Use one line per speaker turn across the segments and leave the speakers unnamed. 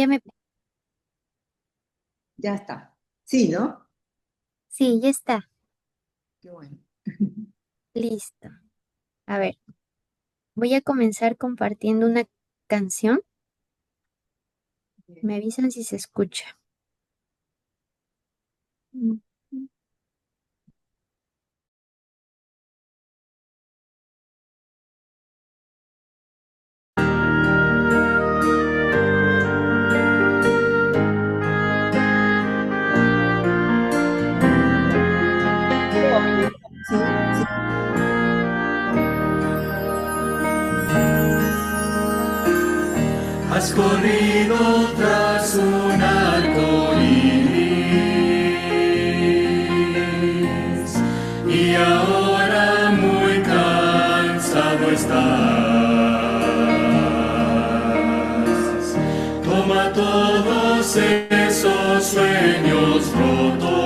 Ya me...
Ya está. Sí, ¿no?
Sí, ya está.
Qué bueno.
Listo. A ver, voy a comenzar compartiendo una canción.
Bien.
Me avisan si se escucha. Mm.
Sí, sí.
Has corrido tras un arco iris y ahora muy cansado estás. Toma todos esos sueños rotos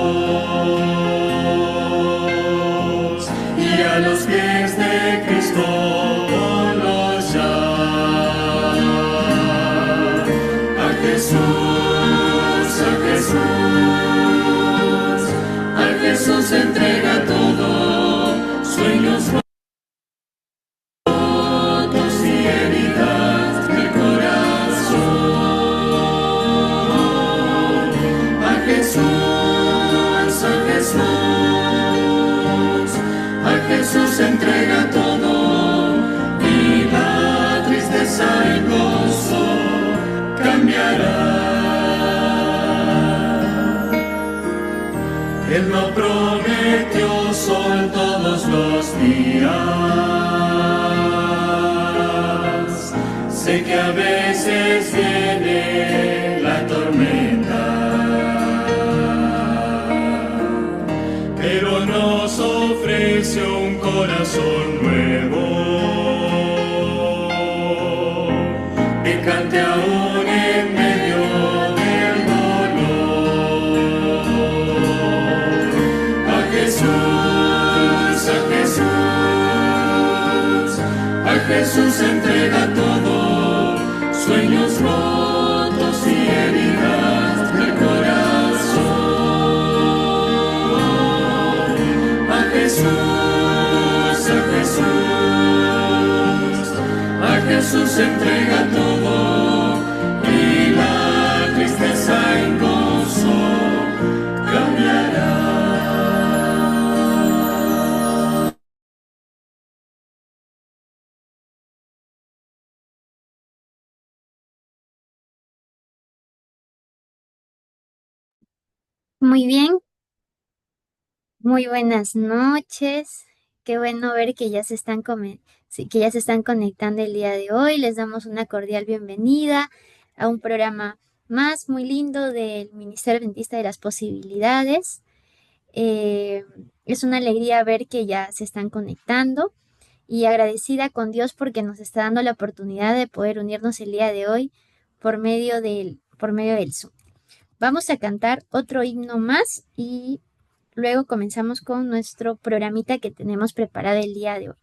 y a los pies de Cristo ponlos ya. A Jesús, a Jesús, a Jesús entrega todo, sueños rotos y heridas del corazón. A Jesús, a Jesús, a Jesús entrega todo y la tristeza en gozo cambiará. Él no prometió sol todos los días. Sé que a veces viene la tormenta, pero nos ofrece un corazón nuevo que cante aún en medio del dolor. A Jesús, a Jesús, a Jesús entrega todo, sueños rotos y heridas del corazón. A Jesús, a Jesús, a Jesús entrega todo y la tristeza en gozo cambiará.
Muy bien, muy buenas noches. Qué bueno ver que ya se están sí, que ya se están conectando el día de hoy. Les damos una cordial bienvenida a un programa más muy lindo del Ministerio Adventista de las Posibilidades. Eh, es una alegría ver que ya se están conectando y agradecida con Dios porque nos está dando la oportunidad de poder unirnos el día de hoy por medio del Zoom. Vamos a cantar otro himno más y luego comenzamos con nuestro programita que tenemos preparado el día de hoy.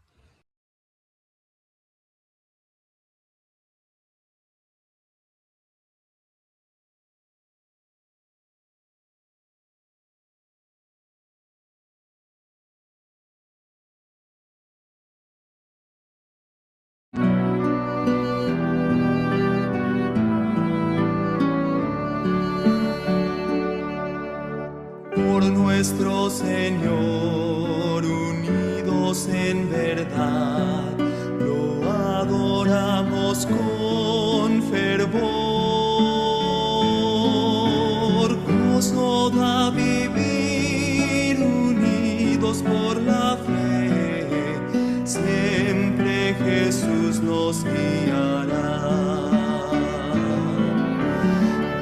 Por nuestro Señor, unidos en verdad, lo adoramos con fervor. Gozo da vivir unidos por la fe, siempre Jesús nos guiará.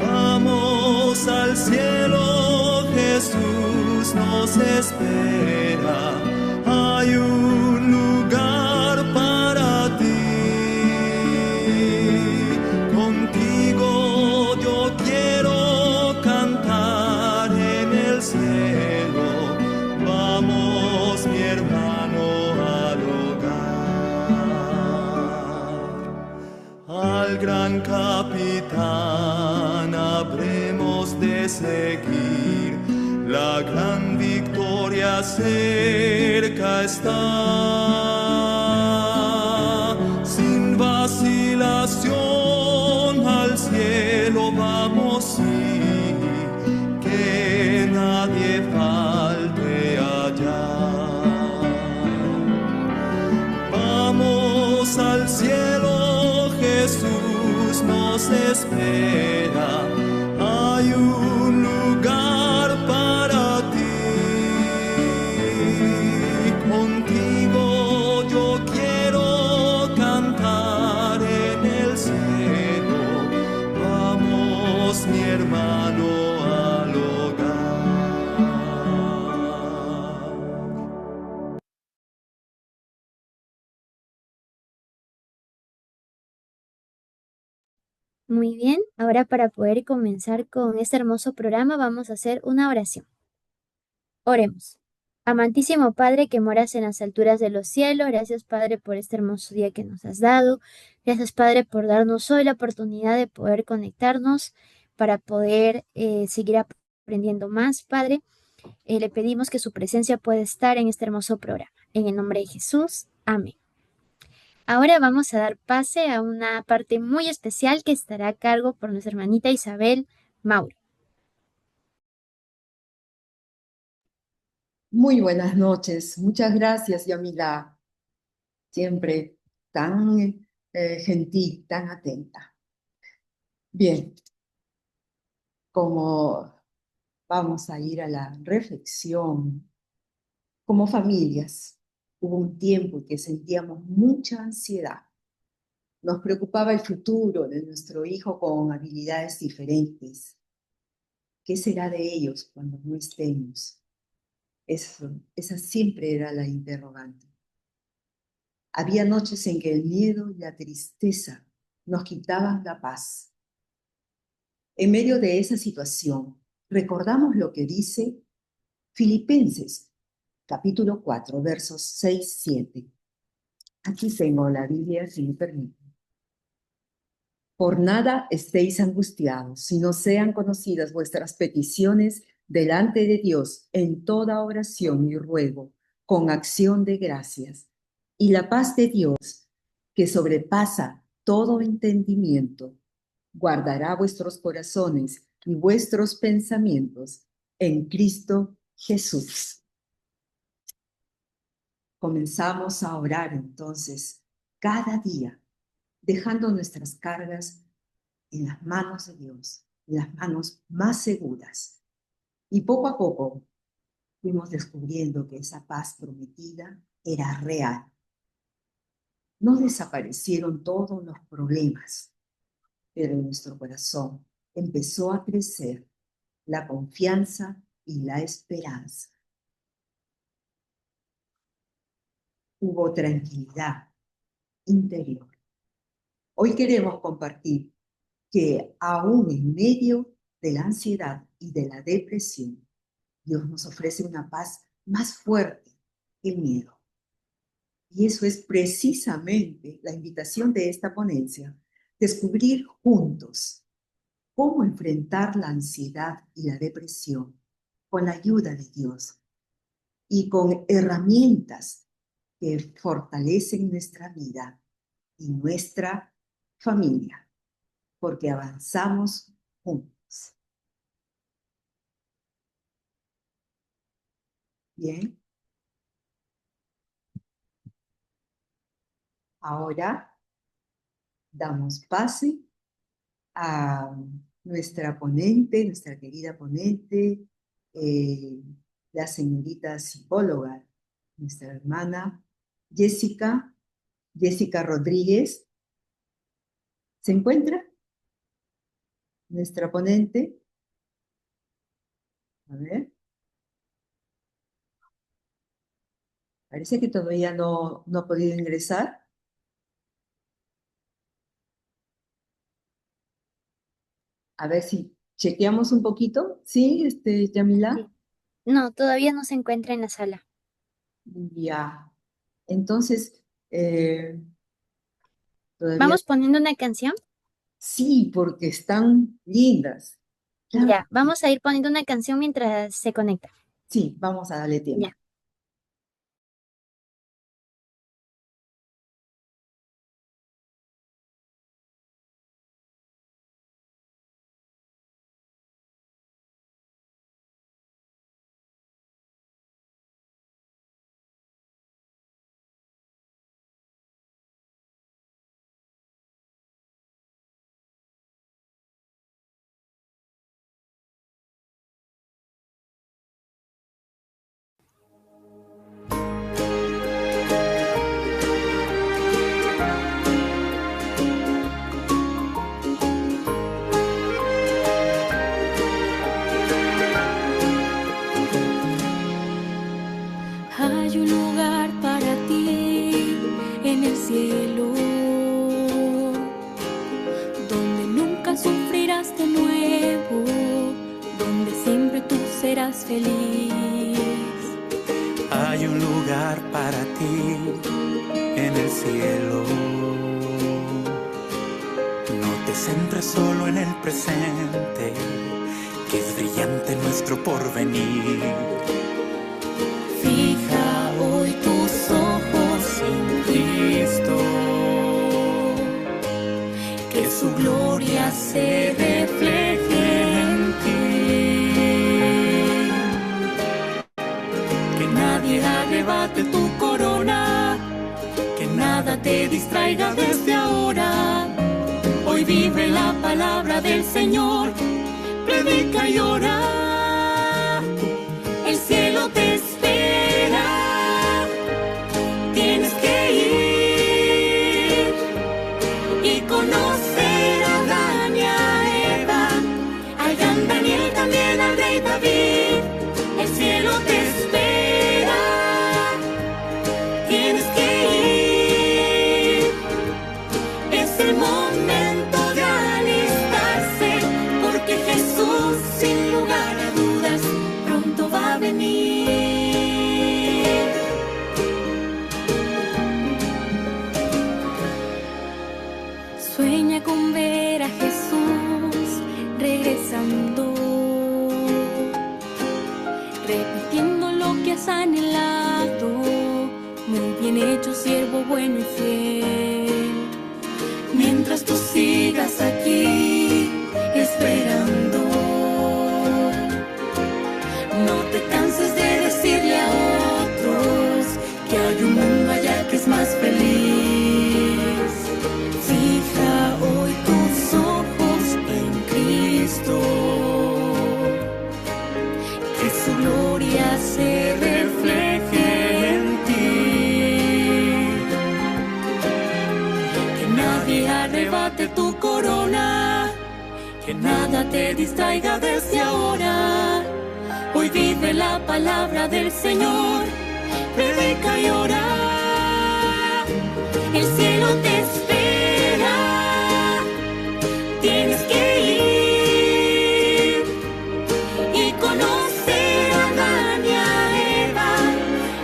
Vamos al cielo, Jesús nos espera, hay un lugar para ti. Contigo yo quiero cantar en el cielo, vamos mi hermano al hogar. Al gran capitán seguir. La gran victoria cerca está. Sin vacilación al cielo vamos, sí, que nadie falte allá. Vamos al cielo, Jesús nos espera. Hay un lugar para ti. Contigo yo quiero cantar en el cielo. Vamos, mi hermano, al hogar.
Muy bien, ahora para poder comenzar con este hermoso programa vamos a hacer una oración. Oremos. Amantísimo Padre que moras en las alturas de los cielos, gracias Padre por este hermoso día que nos has dado. Gracias Padre por darnos hoy la oportunidad de poder conectarnos para poder seguir aprendiendo más, Padre. Le pedimos que su presencia pueda estar en este hermoso programa. En el nombre de Jesús, amén. Ahora vamos a dar pase a una parte muy especial que estará a cargo por nuestra hermanita Isabel Mauro.
Muy buenas noches. Muchas gracias, Yamila. Siempre tan gentil, tan atenta. Bien, como vamos a ir a la reflexión, como familias, hubo un tiempo que sentíamos mucha ansiedad. Nos preocupaba el futuro de nuestro hijo con habilidades diferentes. ¿Qué será de ellos cuando no estemos? Esa siempre era la interrogante. Había noches en que el miedo y la tristeza nos quitaban la paz. En medio de esa situación, recordamos lo que dice Filipenses, capítulo 4, versos 6-7. Aquí tengo la Biblia, si me permite. Por nada estéis angustiados, sino sean conocidas vuestras peticiones delante de Dios en toda oración y ruego, con acción de gracias. Y la paz de Dios, que sobrepasa todo entendimiento, guardará vuestros corazones y vuestros pensamientos en Cristo Jesús. Comenzamos a orar entonces cada día, dejando nuestras cargas en las manos de Dios, en las manos más seguras. Y poco a poco fuimos descubriendo que esa paz prometida era real. No desaparecieron todos los problemas, pero en nuestro corazón empezó a crecer la confianza y la esperanza. Hubo tranquilidad interior. Hoy queremos compartir que aún en medio de la ansiedad y de la depresión, Dios nos ofrece una paz más fuerte que el miedo. Y eso es precisamente la invitación de esta ponencia, descubrir juntos cómo enfrentar la ansiedad y la depresión con la ayuda de Dios y con herramientas que fortalecen nuestra vida y nuestra familia, porque avanzamos juntos. Bien. Ahora damos pase a nuestra ponente, nuestra querida ponente, la señorita psicóloga, nuestra hermana Jessica Rodríguez. ¿Se encuentra nuestra ponente? A ver. Parece que todavía no ha podido ingresar. A ver si chequeamos un poquito. ¿Sí, Yamila?
Sí. No, todavía no se encuentra en la sala.
Ya. Entonces, todavía
Vamos poniendo una canción.
sí, porque están lindas. Claro.
Ya, vamos a ir poniendo una canción mientras se conecta.
Sí, vamos a darle tiempo.
Ya.
Hay un lugar para ti en el cielo, donde nunca sufrirás de nuevo, donde siempre tú serás feliz.
Hay un lugar para ti en el cielo. No te centres solo en el presente, que es brillante nuestro porvenir.
Fija hoy tus ojos en Cristo, que su gloria se refleje en ti. Que nadie arrebate tu corona, que nada te distraiga desde ahora. Hoy vive la palabra del Señor, predica y ora. El cielo te espera, tienes que ir y conocer a Adán y a Eva, al gran Daniel, también al rey David. El cielo te espera, tienes que ir. Es el momento de alistarse, porque Jesús, sin lugar a dudas, pronto va a venir. Sueña con ver a Jesús regresando, repitiendo lo que has anhelado. Muy bien hecho, siervo bueno y fiel. Mientras tú sigas aquí esperando, no te canses de decirle a otros que hay un mundo allá que es más feliz. Fija hoy tus ojos en Cristo, que su gloria se refleje en ti. Que nadie arrebate tu corona, que nada te distraiga desde ahora. Hoy vive la palabra del Señor, predica y ora. El cielo te espera, tienes que ir y conocer a Adán y a Eva,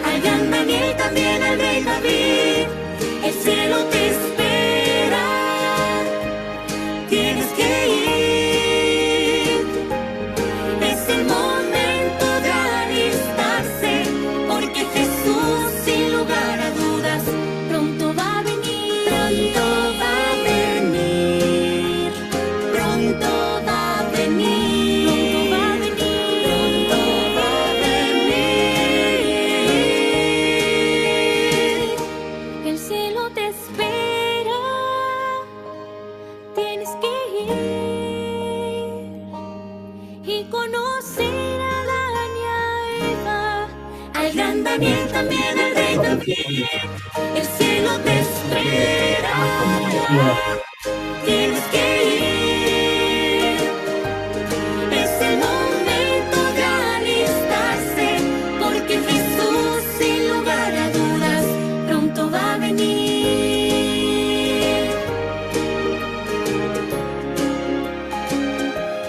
al gran Daniel, también al rey David. El cielo te espera, tienes que ir. Es el momento de alistarse, porque Jesús, sin lugar a dudas, pronto va a venir. Pronto va a venir. Pronto va a venir. Pronto va a venir. Pronto va a venir. El cielo te espera, tienes que ir y conocer a Adán y a Eva, al gran Daniel, también al rey David. El cielo te espera, tienes que ir. Es el momento de alistarse, porque Jesús, sin lugar a dudas, pronto va a venir.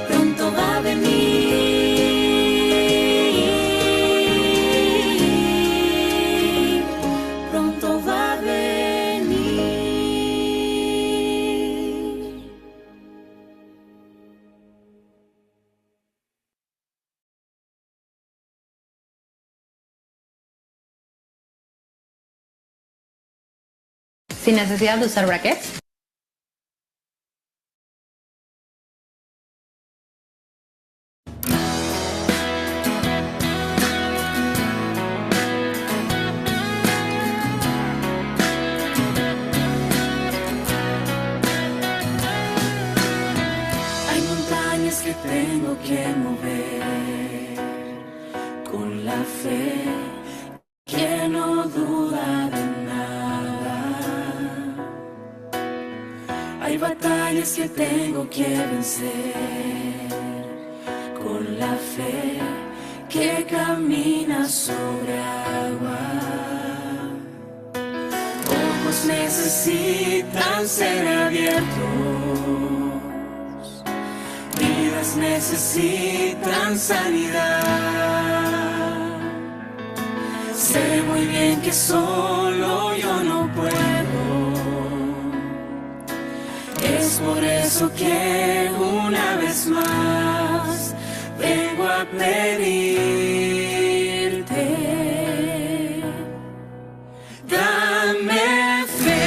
Pronto va a venir. Pronto va a venir.
sin necesidad de usar brackets.
Hay montañas que tengo que mover con la fe que no duda de nada. Hay batallas que tengo que vencer con la fe que camina sobre agua. Ojos necesitan ser abiertos, vidas necesitan sanidad. Sé muy bien que solo yo no puedo. Es por eso que una vez más vengo a pedirte. Dame fe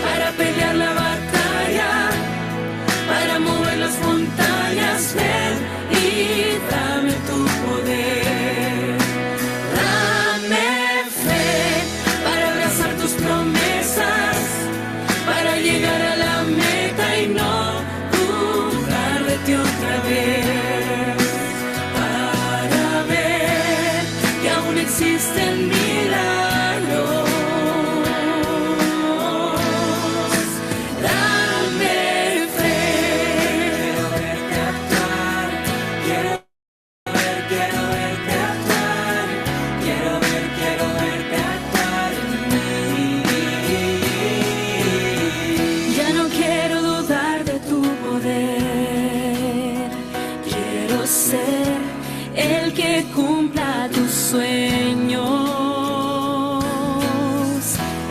para pelear la batalla, para mover las montañas, ven y dame tu poder. Dame fe para abrazar tus promesas, para llegar a la meta y no dudar de ti otra vez, para ver que aún existen milagros. Dame fe. Quiero verte actuar, quiero verte actuar, quiero verte actuar en mí. Ya no quiero dudar de tu poder, quiero ser el que cumpla tus sueños.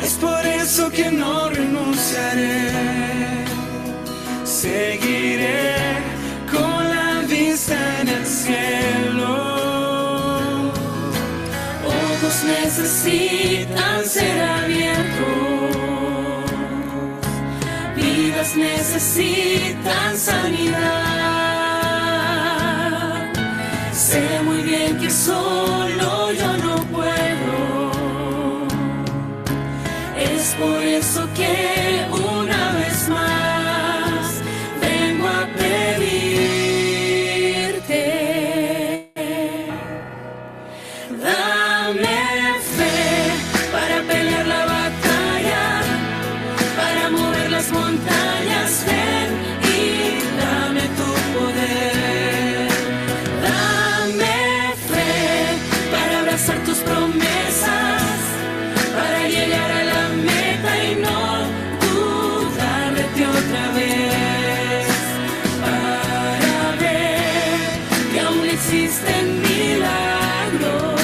Es por eso que no renunciaré, seguiré con la vista en el cielo. Ojos necesitan ser abiertos, vidas necesitan sanidad. Sé muy bien que solo yo no puedo. Es por eso que una vez más vengo a pedirte. Dame fe para pelear la batalla, para mover las montañas, ven y dame tu poder. Dame fe para abrazar tus promesas, para llegar a la meta y no dudar de ti otra vez, para ver que aún existen milagros.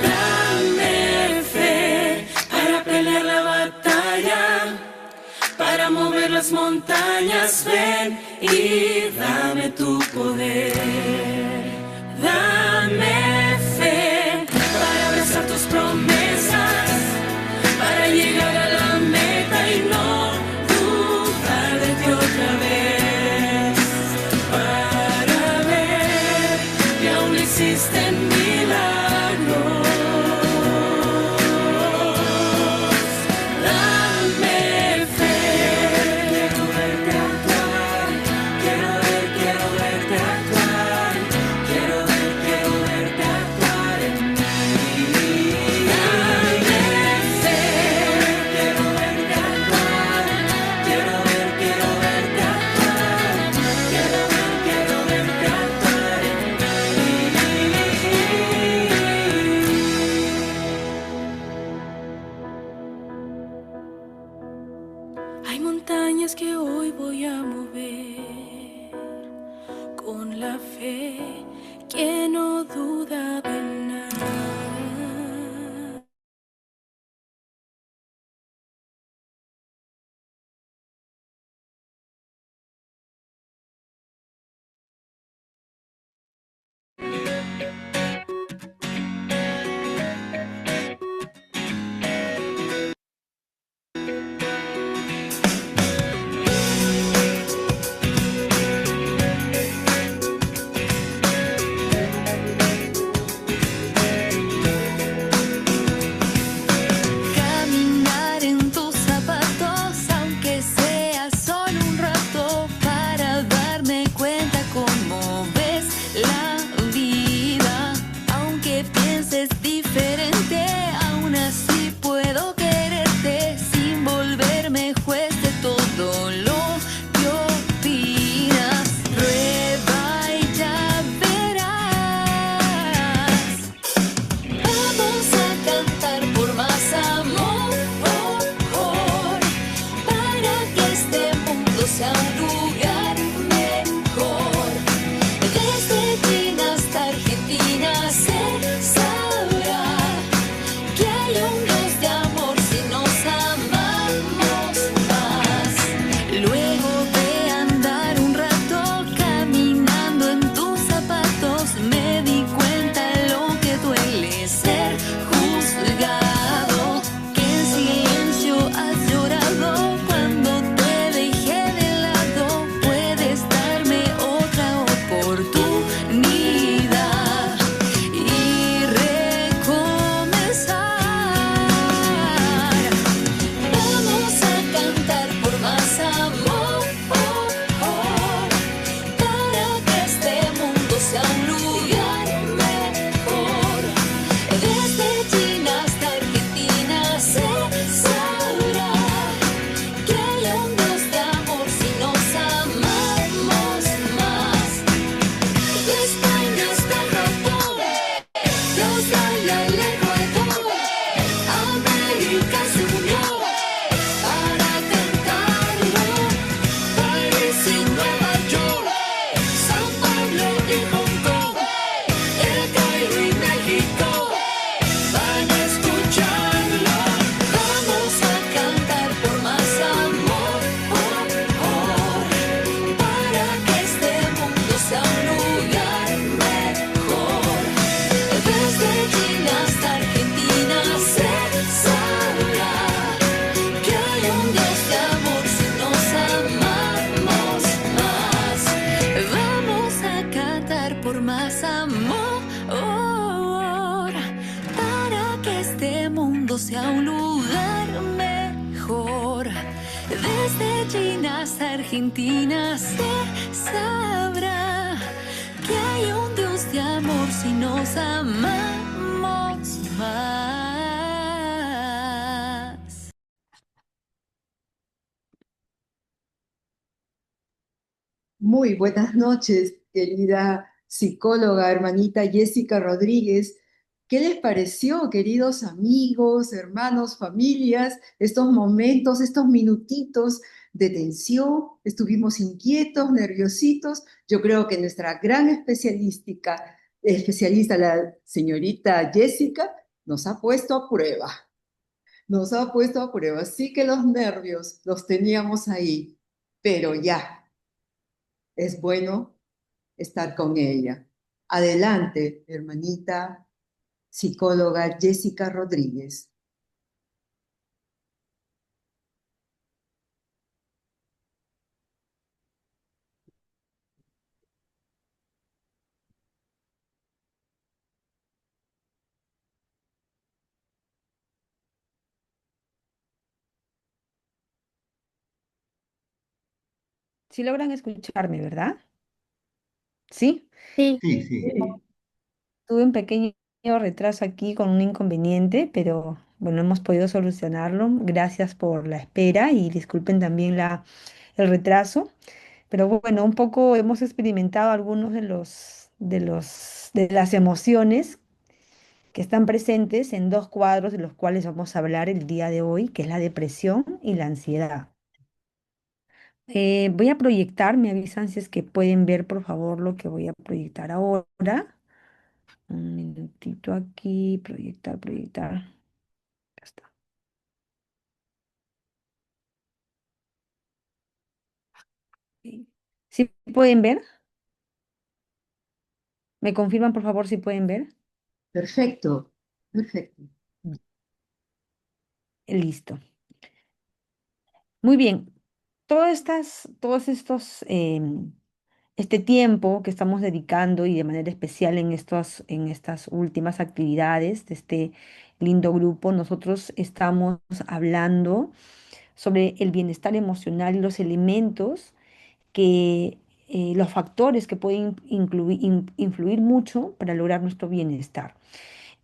Dame fe para pelear la batalla, para mover las montañas, ven y dame tu poder. Dame fe para abrazar tus promesas, para llegar a la meta y no dudar de ti otra vez, para ver que aún existen milagros. Dame fe. Quiero verte actuar, quiero verte actuar, quiero verte actuar en mí. Dame fe. Quiero verte actuar, quiero verte actuar, quiero verte actuar en mí. Hay montañas que hoy voy a mover con la fe que no duda de nada. sea un lugar mejor. Desde China hasta Argentina se sabrá que hay un Dios de amor si nos amamos más. Luego de andar un rato caminando en tus zapatos, me di cuenta lo que duele ser juzgado, que en silencio has llorado cuando te dejé de lado. Puedes darme otra oportunidad y recomenzar. Vamos a cantar por más amor, para que este mundo sea un lugar mejor. Desde China hasta Argentina se sabrá que hay un Dios de amor si nos amamos más. De España hasta Japón, de Australia lejos de todo, América se unió para cantarlo. París y Nueva York, Sao Paulo y Hong Kong, El Cairo y México van a escucharlo. Vamos a cantar por más amor, para que este mundo sea un lugar mejor. Desde China hasta Argentina se sabrá que hay un Dios de amor si nos amamos más. Vamos a cantar por más amor, para que este mundo sea un lugar mejor. Desde China hasta Argentina se sabrá que hay un Dios de amor si nos amamos más.
Muy buenas noches, querida psicóloga, hermanita Jessica Rodríguez. ¿Qué les pareció, queridos amigos, hermanos, familias, estos momentos, estos minutitos de tensión? Estuvimos inquietos, nerviositos. Yo creo que nuestra gran especialista, la señorita Jessica, nos ha puesto a prueba. Nos ha puesto a prueba. Sí que los nervios los teníamos ahí, pero ya. Es bueno estar con ella. Adelante, hermanita psicóloga Jessica Rodríguez.
Sí logran escucharme, ¿verdad? Sí.
Sí,
Sí, sí.
Sí.
Tuve un pequeño retraso aquí con un inconveniente, pero bueno, hemos podido solucionarlo. Gracias por la espera y disculpen también el retraso. Pero bueno, un poco hemos experimentado algunos de las emociones que están presentes en dos cuadros de los cuales vamos a hablar el día de hoy, que es la depresión y la ansiedad. Voy a proyectar, me avisan si es que pueden ver, por favor, lo que voy a proyectar ahora. Un minutito aquí, proyectar, proyectar. Ya está. Ok. ¿Sí pueden ver? ¿Me confirman, por favor, si pueden ver?
Perfecto, perfecto.
Listo. Muy bien. Todos estos, este tiempo que estamos dedicando y de manera especial en estas últimas actividades de este lindo grupo, nosotros estamos hablando sobre el bienestar emocional y los elementos los factores que pueden influir mucho para lograr nuestro bienestar.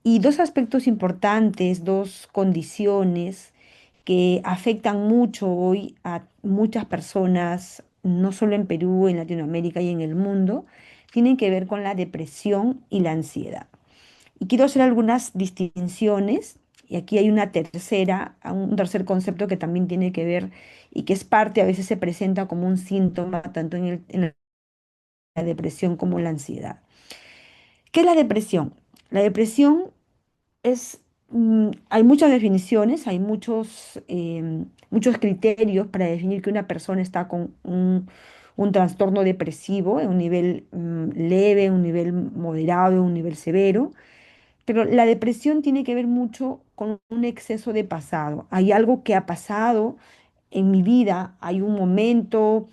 Y dos aspectos importantes, dos condiciones que afectan mucho hoy a muchas personas, no solo en Perú, en Latinoamérica y en el mundo, tienen que ver con la depresión y la ansiedad. Y quiero hacer algunas distinciones, y aquí hay un tercer concepto que también tiene que ver y que es parte, a veces se presenta como un síntoma tanto en la depresión como en la ansiedad. ¿Qué es la depresión? La depresión es, hay muchas definiciones, hay muchos criterios para definir que una persona está con un trastorno depresivo en un nivel leve, un nivel moderado, un nivel severo. Pero la depresión tiene que ver mucho con un exceso de pasado. Hay algo que ha pasado en mi vida, hay un momento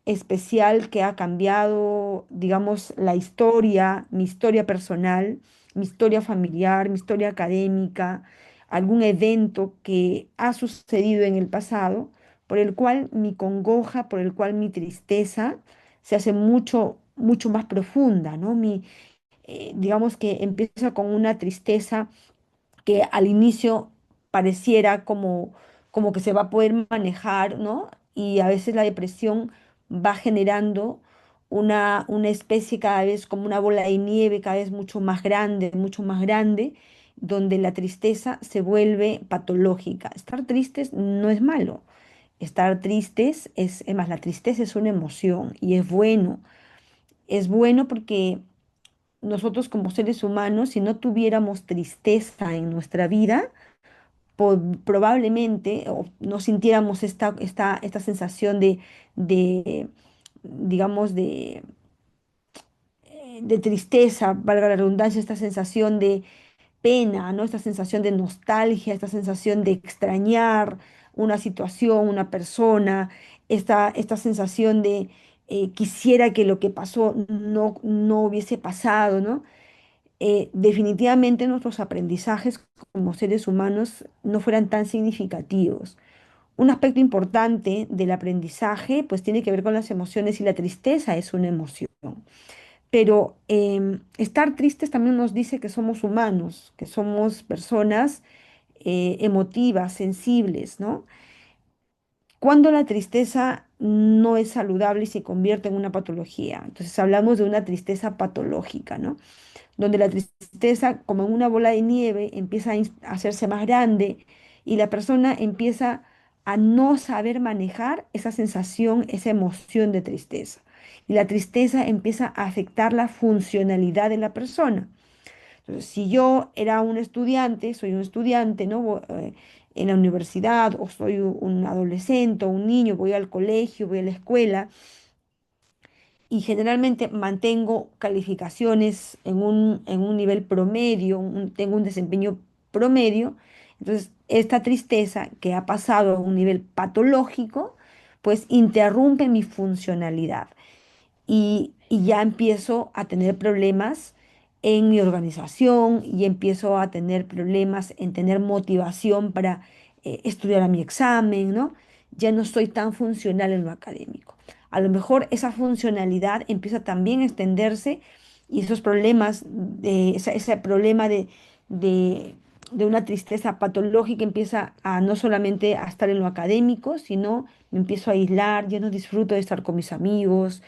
especial que ha cambiado, digamos, la historia, mi historia personal, mi historia familiar, mi historia académica, algún evento que ha sucedido en el pasado, por el cual mi congoja, por el cual mi tristeza se hace mucho más profunda, ¿no? Digamos que empieza con una tristeza que al inicio pareciera como que se va a poder manejar, ¿no? Y a veces la depresión va generando una especie cada vez como una bola de nieve, cada vez mucho más grande, donde la tristeza se vuelve patológica. Estar tristes no es malo. Estar tristes es más, la tristeza es una emoción y es bueno. Es bueno porque nosotros como seres humanos, si no tuviéramos tristeza en nuestra vida, probablemente o no sintiéramos esta sensación de, digamos, de tristeza, valga la redundancia, esta sensación de pena, ¿no? Esta sensación de nostalgia, esta sensación de extrañar una situación, una persona, esta sensación de quisiera que lo que pasó no hubiese pasado, ¿no? Definitivamente nuestros aprendizajes como seres humanos no fueran tan significativos. Un aspecto importante del aprendizaje pues tiene que ver con las emociones y la tristeza es una emoción. Pero estar tristes también nos dice que somos humanos, que somos personas emotivas, sensibles, ¿no? Cuando la tristeza no es saludable y se convierte en una patología. Entonces hablamos de una tristeza patológica, ¿no? Donde la tristeza, como en una bola de nieve, empieza a hacerse más grande y la persona empieza a no saber manejar esa sensación, esa emoción de tristeza. Y la tristeza empieza a afectar la funcionalidad de la persona. Entonces, si yo era un estudiante, soy un estudiante, ¿no? En la universidad, o soy un adolescente o un niño, voy al colegio, voy a la escuela, y generalmente mantengo calificaciones en un nivel promedio, tengo un desempeño promedio, entonces esta tristeza que ha pasado a un nivel patológico, pues interrumpe mi funcionalidad y ya empiezo a tener problemas en mi organización y empiezo a tener problemas en tener motivación para estudiar a mi examen, ¿no? Ya no soy tan funcional en lo académico. A lo mejor esa funcionalidad empieza también a extenderse y esos problemas, ese problema de, de una tristeza patológica empieza a no solamente a estar en lo académico, sino me empiezo a aislar, ya no disfruto de estar con mis amigos.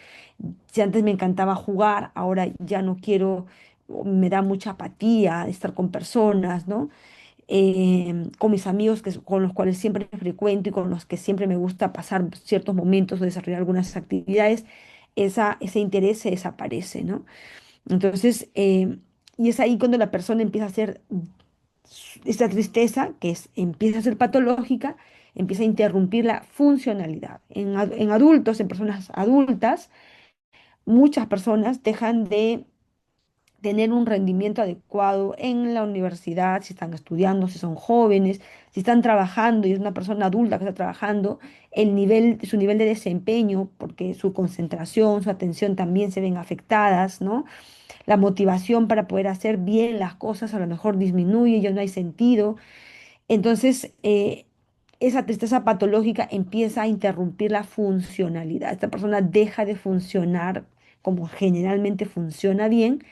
Si antes me encantaba jugar, ahora ya no quiero, o me da mucha apatía estar con personas, ¿no? Con mis amigos con los cuales siempre frecuento y con los que siempre me gusta pasar ciertos momentos o desarrollar algunas actividades, ese interés se desaparece, ¿no? Entonces, y es ahí cuando la persona empieza a hacer esta tristeza, empieza a ser patológica, empieza a interrumpir la funcionalidad. En adultos, en personas adultas, muchas personas dejan de tener un rendimiento adecuado en la universidad, si están estudiando, si son jóvenes, si están trabajando y es una persona adulta que está trabajando, su nivel de desempeño, porque su concentración, su atención también se ven afectadas, ¿no? La motivación para poder hacer bien las cosas a lo mejor disminuye, ya no hay sentido. Entonces, esa tristeza patológica empieza a interrumpir la funcionalidad. Esta persona deja de funcionar como generalmente funciona bien.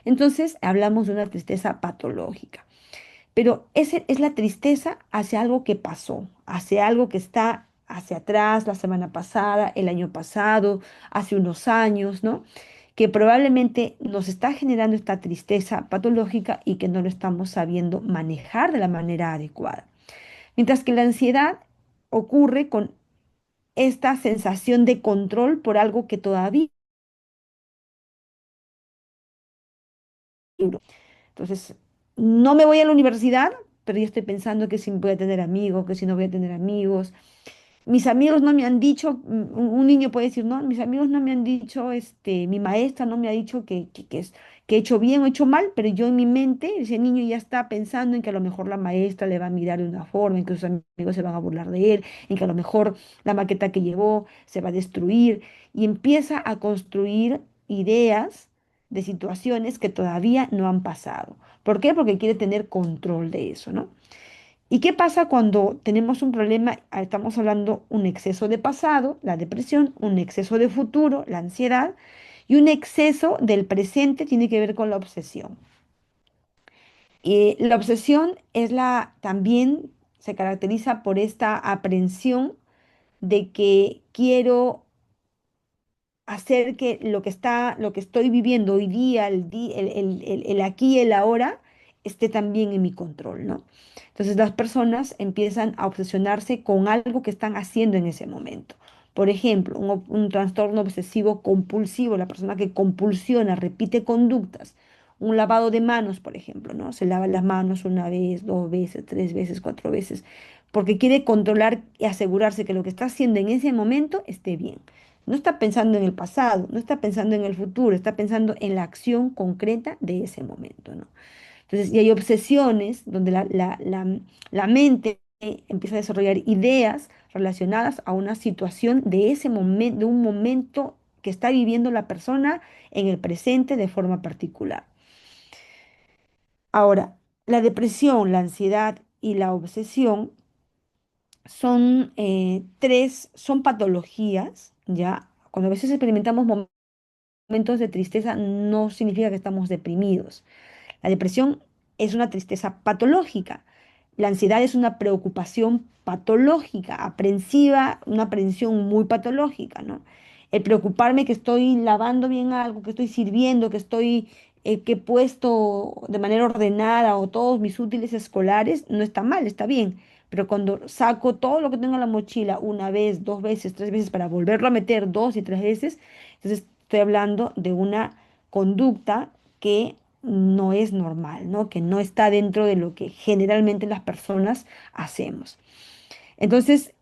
Entonces, hablamos de una tristeza patológica. Pero ese es la tristeza hacia algo que pasó, hacia algo que está hacia atrás, la semana pasada, el año pasado, hace unos años, ¿no? Que probablemente nos está generando esta tristeza patológica y que no lo estamos sabiendo manejar de la manera adecuada. Mientras que la ansiedad ocurre con esta sensación de control por algo que todavía duro. Entonces, no me voy a la universidad, pero ya estoy pensando que si voy a tener amigos, que si no voy a tener amigos. Mis amigos no me han dicho, un niño puede decir, no, mis amigos no me han dicho, mi maestra no me ha dicho que he hecho bien o he hecho mal, pero yo en mi mente, ese niño ya está pensando en que a lo mejor la maestra le va a mirar de una forma, en que sus amigos se van a burlar de él, en que a lo mejor la maqueta que llevó se va a destruir y empieza a construir ideas de situaciones que todavía no han pasado. ¿Por qué? Porque quiere tener control de eso, ¿no? ¿Y qué pasa cuando tenemos un problema? Estamos hablando un exceso de pasado, la depresión, un exceso de futuro, la ansiedad, y un exceso del presente tiene que ver con la obsesión. Y la obsesión también se caracteriza por esta aprensión de que quiero hacer que lo que estoy viviendo hoy día, el aquí y el ahora, esté también en mi control, ¿no? Entonces las personas empiezan a obsesionarse con algo que están haciendo en ese momento. Por ejemplo, un trastorno obsesivo compulsivo, la persona que compulsiona, repite conductas. Un lavado de manos, por ejemplo, ¿no? Se lava las manos una vez, dos veces, tres veces, cuatro veces, porque quiere controlar y asegurarse que lo que está haciendo en ese momento esté bien. No está pensando en el pasado, no está pensando en el futuro, está pensando en la acción concreta de ese momento, ¿no? Entonces, y hay obsesiones donde la mente empieza a desarrollar ideas relacionadas a una situación de ese momento, de un momento que está viviendo la persona en el presente de forma particular. Ahora, la depresión, la ansiedad y la obsesión son patologías, ¿ya? Cuando a veces experimentamos momentos de tristeza no significa que estamos deprimidos. La depresión es una tristeza patológica. La ansiedad es una preocupación patológica, aprensiva, una aprensión muy patológica, ¿no? El preocuparme que estoy lavando bien algo, que estoy sirviendo, que he puesto de manera ordenada o todos mis útiles escolares, no está mal, está bien. Pero cuando saco todo lo que tengo en la mochila una vez, dos veces, tres veces para volverlo a meter dos y tres veces, entonces estoy hablando de una conducta que no es normal, ¿no? Que no está dentro de lo que generalmente las personas hacemos. Entonces,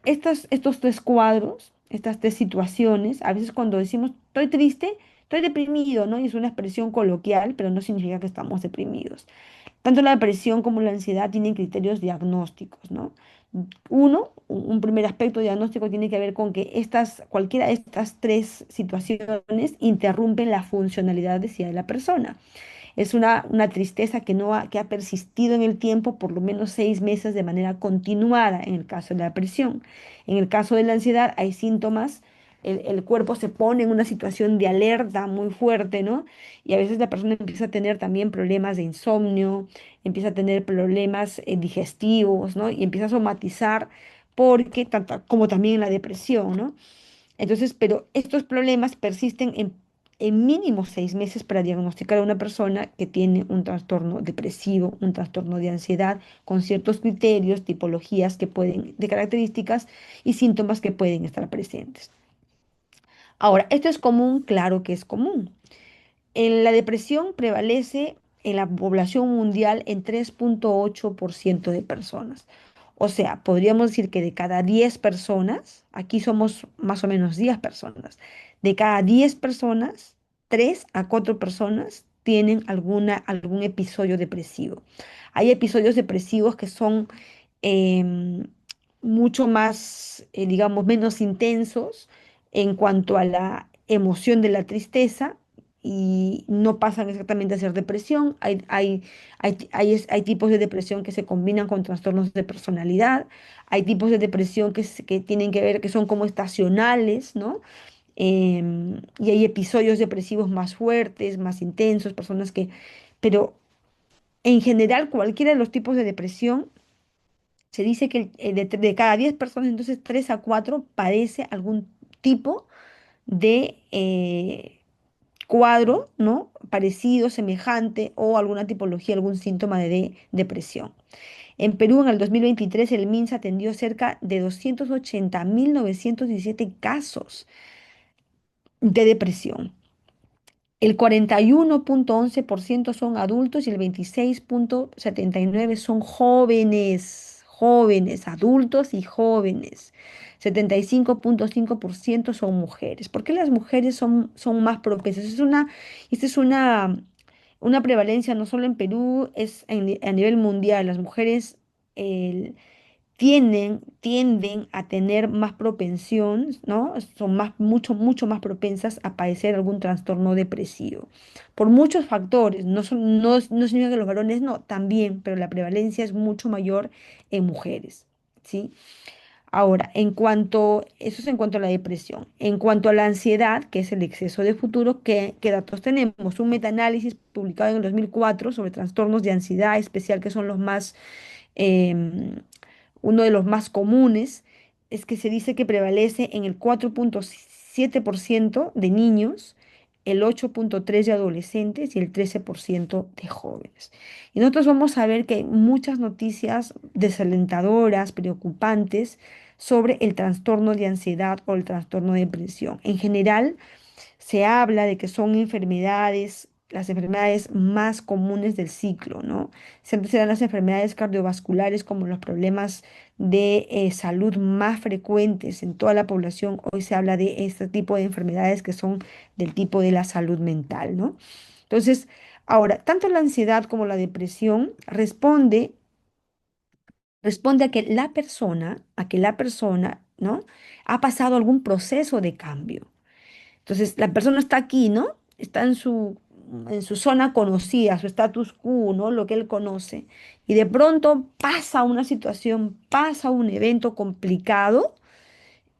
estos tres cuadros, estas tres situaciones, a veces cuando decimos estoy triste, estoy deprimido, ¿no? Y es una expresión coloquial, pero no significa que estamos deprimidos. Tanto la depresión como la ansiedad tienen criterios diagnósticos, ¿no? Un primer aspecto diagnóstico tiene que ver con que cualquiera de estas tres situaciones interrumpen la funcionalidad de la persona. Es una tristeza que ha persistido en el tiempo por lo menos 6 meses de manera continuada en el caso de la depresión. En el caso de la ansiedad hay síntomas, el cuerpo se pone en una situación de alerta muy fuerte, ¿no? Y a veces la persona empieza a tener también problemas de insomnio, empieza a tener problemas digestivos, ¿no? Y empieza a somatizar porque, tanto, como también en la depresión, ¿no? Entonces, pero estos problemas persisten en mínimo 6 meses para diagnosticar a una persona que tiene un trastorno depresivo, un trastorno de ansiedad, con ciertos criterios, tipologías de características y síntomas que pueden estar presentes. Ahora, esto es común, claro que es común. La depresión prevalece en la población mundial en 3,8% de personas. O sea, podríamos decir que de cada 10 personas, aquí somos más o menos 10 personas, de cada 10 personas, 3 a 4 personas tienen algún episodio depresivo. Hay episodios depresivos que son em, mucho más, digamos, menos intensos en cuanto a la emoción de la tristeza y no pasan exactamente a ser depresión. Hay tipos de depresión que se combinan con trastornos de personalidad. Hay tipos de depresión que tienen que ver, que son como estacionales, ¿no? Y hay episodios depresivos más fuertes, más intensos, pero en general, cualquiera de los tipos de depresión, se dice que de cada 10 personas, entonces 3 a 4 padece algún tipo de cuadro, ¿no? Parecido, semejante o alguna tipología, algún síntoma de depresión. En Perú, en el 2023, el MINSA atendió cerca de 280.917 casos de depresión. El 41,11% son adultos y el 26,79% son jóvenes, jóvenes, adultos y jóvenes. 75,5% son mujeres. ¿Por qué las mujeres son más propensas? Esta es una prevalencia no solo en Perú, es a nivel mundial. Las mujeres tienden a tener más propensión, ¿no? Son mucho más propensas a padecer algún trastorno depresivo. Por muchos factores, no significa que los varones no, también, pero la prevalencia es mucho mayor en mujeres, ¿sí? Ahora, eso es en cuanto a la depresión. En cuanto a la ansiedad, que es el exceso de futuro, ¿qué datos tenemos? Un metaanálisis publicado en el 2004 sobre trastornos de ansiedad especial, que son em, uno de los más comunes, es que se dice que prevalece en el 4,7% de niños, el 8,3% de adolescentes y el 13% de jóvenes. Y nosotros vamos a ver que hay muchas noticias desalentadoras, preocupantes sobre el trastorno de ansiedad o el trastorno de depresión. En general, se habla de que son las enfermedades más comunes del ciclo, ¿no? Siempre serán las enfermedades cardiovasculares como los problemas de salud más frecuentes en toda la población. Hoy se habla de este tipo de enfermedades que son del tipo de la salud mental, ¿no? Entonces, ahora, tanto la ansiedad como la depresión responde a que la persona, ¿no? Ha pasado algún proceso de cambio. Entonces, la persona está aquí, ¿no? Está en su zona conocida, su status quo, ¿no? Lo que él conoce. Y de pronto pasa una situación, pasa un evento complicado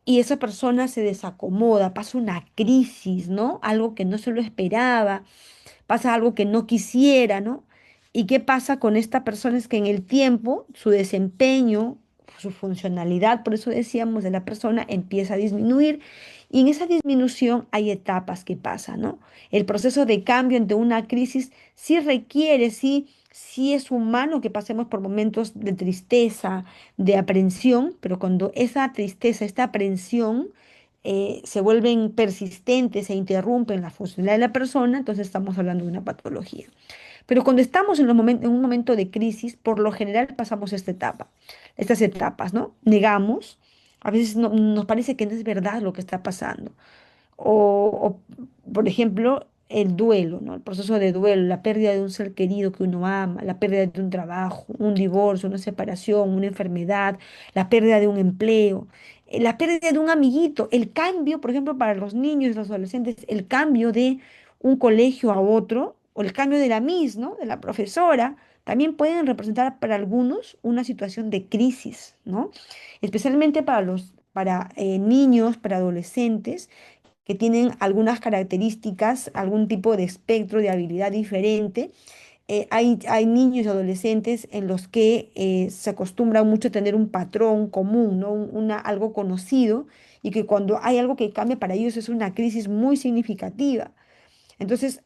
y esa persona se desacomoda, pasa una crisis, ¿no? Algo que no se lo esperaba, pasa algo que no quisiera, ¿no? ¿Y qué pasa con esta persona? Es que en el tiempo su desempeño, su funcionalidad, por eso decíamos, de la persona empieza a disminuir y en esa disminución hay etapas que pasan, ¿no? El proceso de cambio ante una crisis sí requiere, sí es humano que pasemos por momentos de tristeza, de aprensión, pero cuando esa tristeza, esta aprensión se vuelven persistentes e interrumpen la funcionalidad de la persona, entonces estamos hablando de una patología. Pero cuando estamos en un momento de crisis, por lo general pasamos estas etapas, ¿no? Negamos, a veces nos parece que no es verdad lo que está pasando. Por ejemplo, el duelo, ¿no? El proceso de duelo, la pérdida de un ser querido que uno ama, la pérdida de un trabajo, un divorcio, una separación, una enfermedad, la pérdida de un empleo, la pérdida de un amiguito, el cambio, por ejemplo, para los niños y los adolescentes, el cambio de un colegio a otro, o el cambio de la Miss, ¿no? De la profesora, también pueden representar para algunos una situación de crisis, ¿no? Especialmente para niños, para adolescentes que tienen algunas características, algún tipo de espectro de habilidad diferente. Hay niños y adolescentes en los que se acostumbra mucho a tener un patrón común, ¿no? Algo conocido, y que cuando hay algo que cambia para ellos es una crisis muy significativa. Entonces,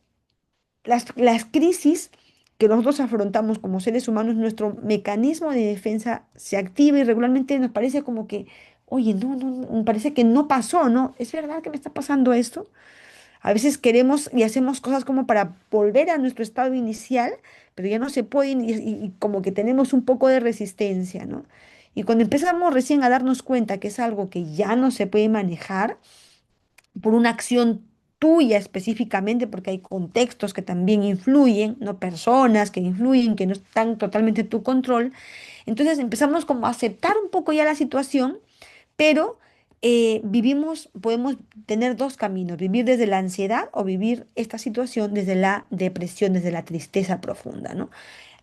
las crisis que nosotros afrontamos como seres humanos, nuestro mecanismo de defensa se activa y regularmente nos parece como que, oye, no, no, me parece que no pasó, ¿no? ¿Es verdad que me está pasando esto? A veces queremos y hacemos cosas como para volver a nuestro estado inicial, pero ya no se puede y como que tenemos un poco de resistencia, ¿no? Y cuando empezamos recién a darnos cuenta que es algo que ya no se puede manejar, por una acción tuya específicamente, porque hay contextos que también influyen, no personas que influyen, que no están totalmente en tu control. Entonces empezamos como a aceptar un poco ya la situación, pero podemos tener dos caminos, vivir desde la ansiedad o vivir esta situación desde la depresión, desde la tristeza profunda, ¿no?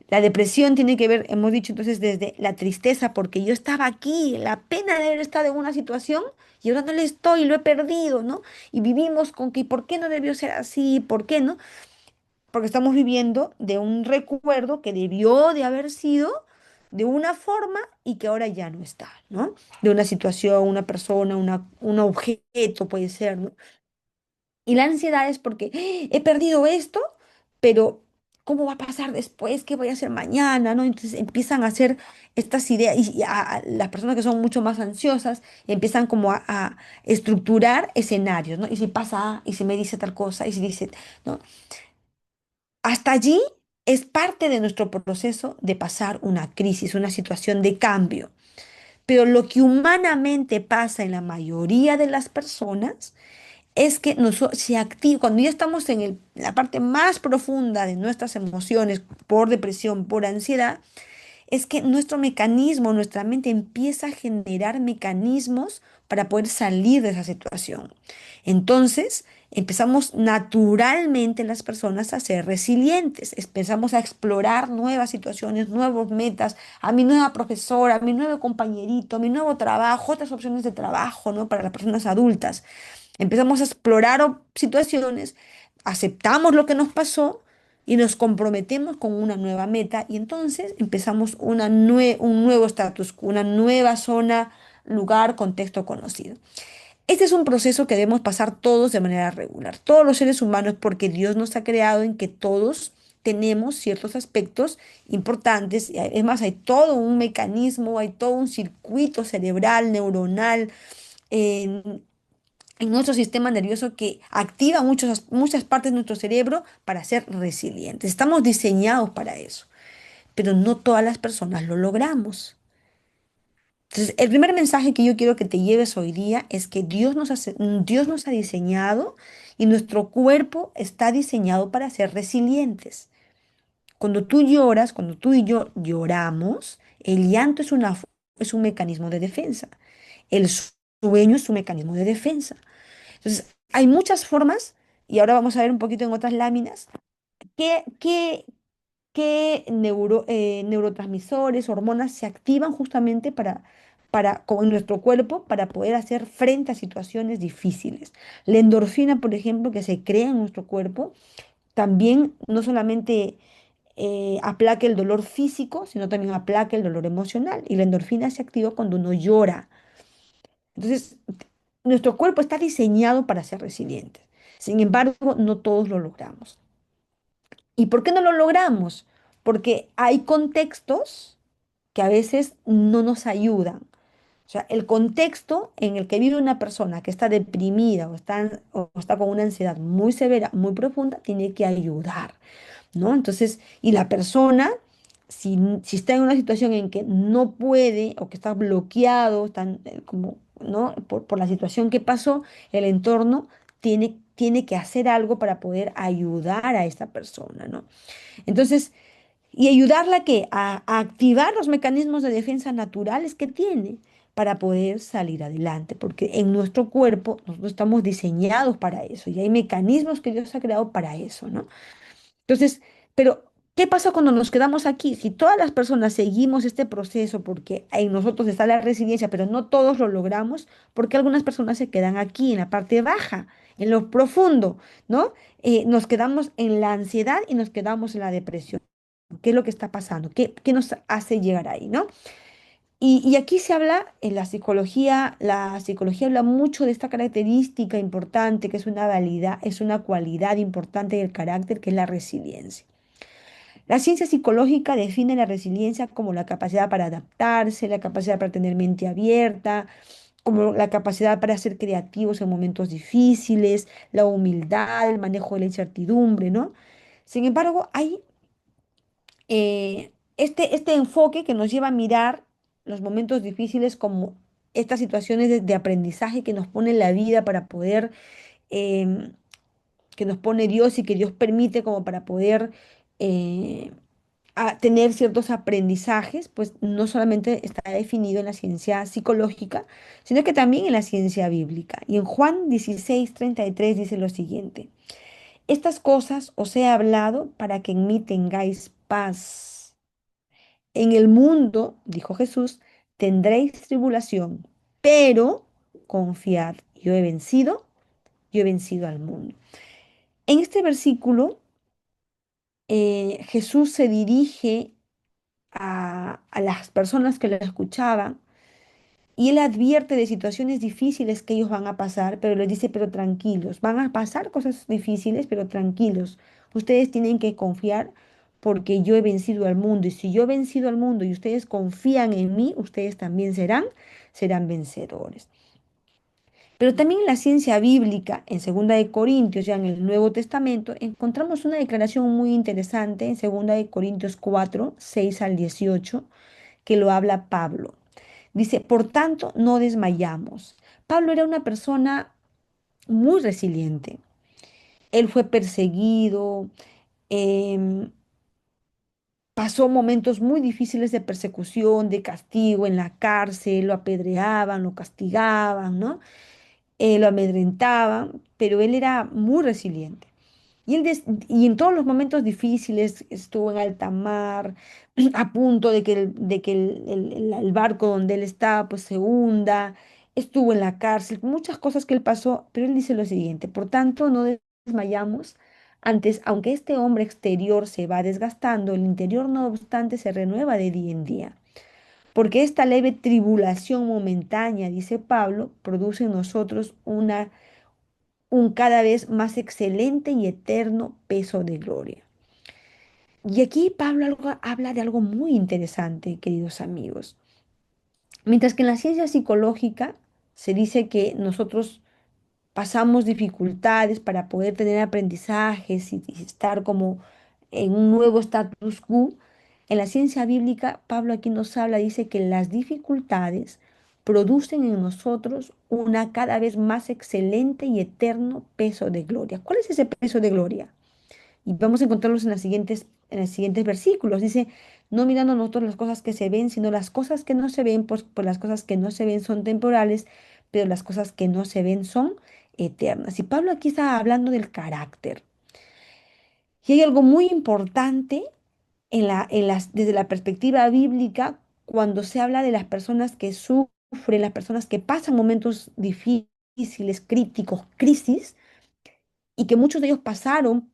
La depresión tiene que ver, hemos dicho entonces, desde la tristeza, porque yo estaba aquí, la pena de haber estado en una situación y ahora no le estoy, lo he perdido, ¿no? Y vivimos con que, ¿por qué no debió ser así? ¿Por qué no? Porque estamos viviendo de un recuerdo que debió de haber sido de una forma y que ahora ya no está, ¿no? De una situación, una persona, un objeto puede ser, ¿no? Y la ansiedad es porque he perdido esto, pero ¿cómo va a pasar después? ¿Qué voy a hacer mañana? ¿No? Entonces empiezan a hacer estas ideas y a las personas que son mucho más ansiosas empiezan como a estructurar escenarios, ¿no? Y si pasa, y si me dice tal cosa, y si dice, ¿no? Hasta allí es parte de nuestro proceso de pasar una crisis, una situación de cambio. Pero lo que humanamente pasa en la mayoría de las personas es que se activa, cuando ya estamos en la parte más profunda de nuestras emociones, por depresión, por ansiedad, es que nuestro mecanismo, nuestra mente empieza a generar mecanismos para poder salir de esa situación. Entonces, empezamos naturalmente las personas a ser resilientes, empezamos a explorar nuevas situaciones, nuevas metas, a mi nueva profesora, a mi nuevo compañerito, a mi nuevo trabajo, otras opciones de trabajo, ¿no? Para las personas adultas. Empezamos a explorar situaciones, aceptamos lo que nos pasó y nos comprometemos con una nueva meta y entonces empezamos un nuevo status quo, una nueva zona, lugar, contexto conocido. Este es un proceso que debemos pasar todos de manera regular, todos los seres humanos, porque Dios nos ha creado en que todos tenemos ciertos aspectos importantes. Es más, hay todo un mecanismo, hay todo un circuito cerebral, neuronal, en nuestro sistema nervioso que activa muchas partes de nuestro cerebro para ser resilientes. Estamos diseñados para eso, pero no todas las personas lo logramos. Entonces, el primer mensaje que yo quiero que te lleves hoy día es que Dios nos ha diseñado y nuestro cuerpo está diseñado para ser resilientes. Cuando tú lloras, cuando tú y yo lloramos, el llanto es un mecanismo de defensa. El sueño es un mecanismo de defensa. Entonces, hay muchas formas, y ahora vamos a ver un poquito en otras láminas, qué, qué, qué neurotransmisores, hormonas se activan justamente con nuestro cuerpo para poder hacer frente a situaciones difíciles. La endorfina, por ejemplo, que se crea en nuestro cuerpo, también no solamente aplaca el dolor físico, sino también aplaca el dolor emocional. Y la endorfina se activa cuando uno llora. Entonces, nuestro cuerpo está diseñado para ser resiliente. Sin embargo, no todos lo logramos. ¿Y por qué no lo logramos? Porque hay contextos que a veces no nos ayudan. O sea, el contexto en el que vive una persona que está deprimida o está con una ansiedad muy severa, muy profunda, tiene que ayudar. ¿No? Entonces, y la persona, si está en una situación en que no puede o que está bloqueado, como, ¿no? Por la situación que pasó, el entorno tiene que hacer algo para poder ayudar a esta persona, ¿no? Entonces, y ayudarla a activar los mecanismos de defensa naturales que tiene para poder salir adelante, porque en nuestro cuerpo nosotros estamos diseñados para eso y hay mecanismos que Dios ha creado para eso, ¿no? Entonces, pero ¿qué pasa cuando nos quedamos aquí? Si todas las personas seguimos este proceso, porque en nosotros está la resiliencia, pero no todos lo logramos, porque algunas personas se quedan aquí, en la parte baja, en lo profundo, ¿no? Nos quedamos en la ansiedad y nos quedamos en la depresión. ¿Qué es lo que está pasando? ¿Qué nos hace llegar ahí, ¿no? Y aquí se habla en la psicología habla mucho de esta característica importante, que es una es una cualidad importante del carácter, que es la resiliencia. La ciencia psicológica define la resiliencia como la capacidad para adaptarse, la capacidad para tener mente abierta, como la capacidad para ser creativos en momentos difíciles, la humildad, el manejo de la incertidumbre, ¿no? Sin embargo, hay este enfoque que nos lleva a mirar los momentos difíciles como estas situaciones de aprendizaje que nos pone la vida para poder, em, que nos pone Dios y que Dios permite como para poder eh, tener ciertos aprendizajes, pues no solamente está definido en la ciencia psicológica, sino que también en la ciencia bíblica. Y en Juan 16:33 dice lo siguiente: estas cosas os he hablado para que en mí tengáis paz. En el mundo, dijo Jesús, tendréis tribulación, pero confiad, yo he vencido al mundo. En este versículo, Jesús se dirige a las personas que lo escuchaban y él advierte de situaciones difíciles que ellos van a pasar, pero les dice, pero tranquilos, van a pasar cosas difíciles, pero tranquilos. Ustedes tienen que confiar porque yo he vencido al mundo. Y si yo he vencido al mundo y ustedes confían en mí, ustedes también serán vencedores. Pero también en la ciencia bíblica, en Segunda de Corintios, ya en el Nuevo Testamento, encontramos una declaración muy interesante en Segunda de Corintios 4 6 al 18 que lo habla Pablo. Dice, por tanto, no desmayamos. Pablo era una persona muy resiliente. Él fue perseguido, em, pasó momentos muy difíciles de persecución, de castigo en la cárcel, lo apedreaban, lo castigaban, ¿no? Lo amedrentaban, pero él era muy resiliente. Y en todos los momentos difíciles estuvo en alta mar, a punto de que el barco donde él estaba pues se hunda, estuvo en la cárcel, muchas cosas que él pasó, pero él dice lo siguiente, por tanto no desmayamos, antes, aunque este hombre exterior se va desgastando, el interior no obstante se renueva de día en día. Porque esta leve tribulación momentánea, dice Pablo, produce en nosotros un cada vez más excelente y eterno peso de gloria. Y aquí Pablo habla de algo muy interesante, queridos amigos. Mientras que en la ciencia psicológica se dice que nosotros pasamos dificultades para poder tener aprendizajes y estar como en un nuevo status quo, en la ciencia bíblica Pablo aquí nos habla, dice que las dificultades producen en nosotros una cada vez más excelente y eterno peso de gloria. ¿Cuál es ese peso de gloria? Y vamos a encontrarlos en los siguientes versículos. Dice, no mirando nosotros las cosas que se ven, sino las cosas que no se ven, pues las cosas que no se ven son temporales, pero las cosas que no se ven son eternas. Y Pablo aquí está hablando del carácter. Y hay algo muy importante desde la perspectiva bíblica cuando se habla de las personas que sufren, las personas que pasan momentos difíciles, críticos, crisis, y que muchos de ellos pasaron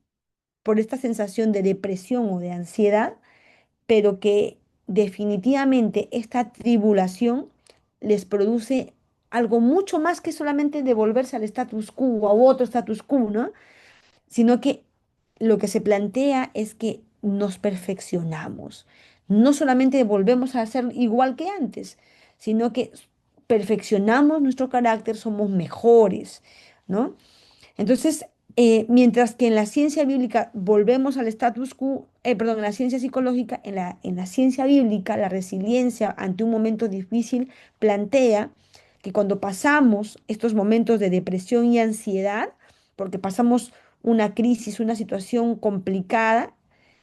por esta sensación de depresión o de ansiedad, pero que definitivamente esta tribulación les produce algo mucho más que solamente devolverse al status quo o a otro status quo, ¿no? Sino que lo que se plantea es que nos perfeccionamos. No solamente volvemos a ser igual que antes, sino que perfeccionamos nuestro carácter, somos mejores, ¿no? Entonces, mientras que en la ciencia bíblica volvemos al status quo, perdón, en la ciencia psicológica, en la ciencia bíblica, la resiliencia ante un momento difícil plantea que cuando pasamos estos momentos de depresión y ansiedad, porque pasamos una crisis, una situación complicada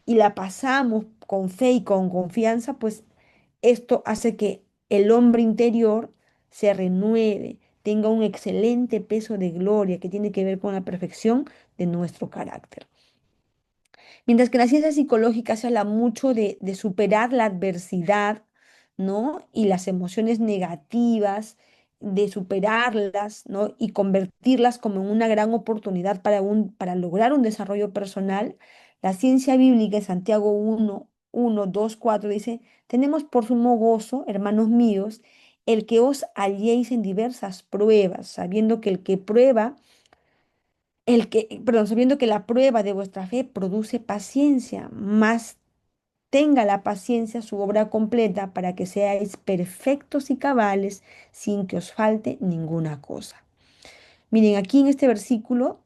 y la pasamos con fe y con confianza, pues esto hace que el hombre interior se renueve, tenga un excelente peso de gloria que tiene que ver con la perfección de nuestro carácter. Mientras que en la ciencia psicológica se habla mucho de superar la adversidad, ¿no? Y las emociones negativas, de superarlas, ¿no? Y convertirlas como en una gran oportunidad para lograr un desarrollo personal. La ciencia bíblica en Santiago 1, 1, 2, 4 dice, tenemos por sumo gozo, hermanos míos, el que os halléis en diversas pruebas, sabiendo que sabiendo que la prueba de vuestra fe produce paciencia, más tenga la paciencia su obra completa para que seáis perfectos y cabales sin que os falte ninguna cosa. Miren, aquí en este versículo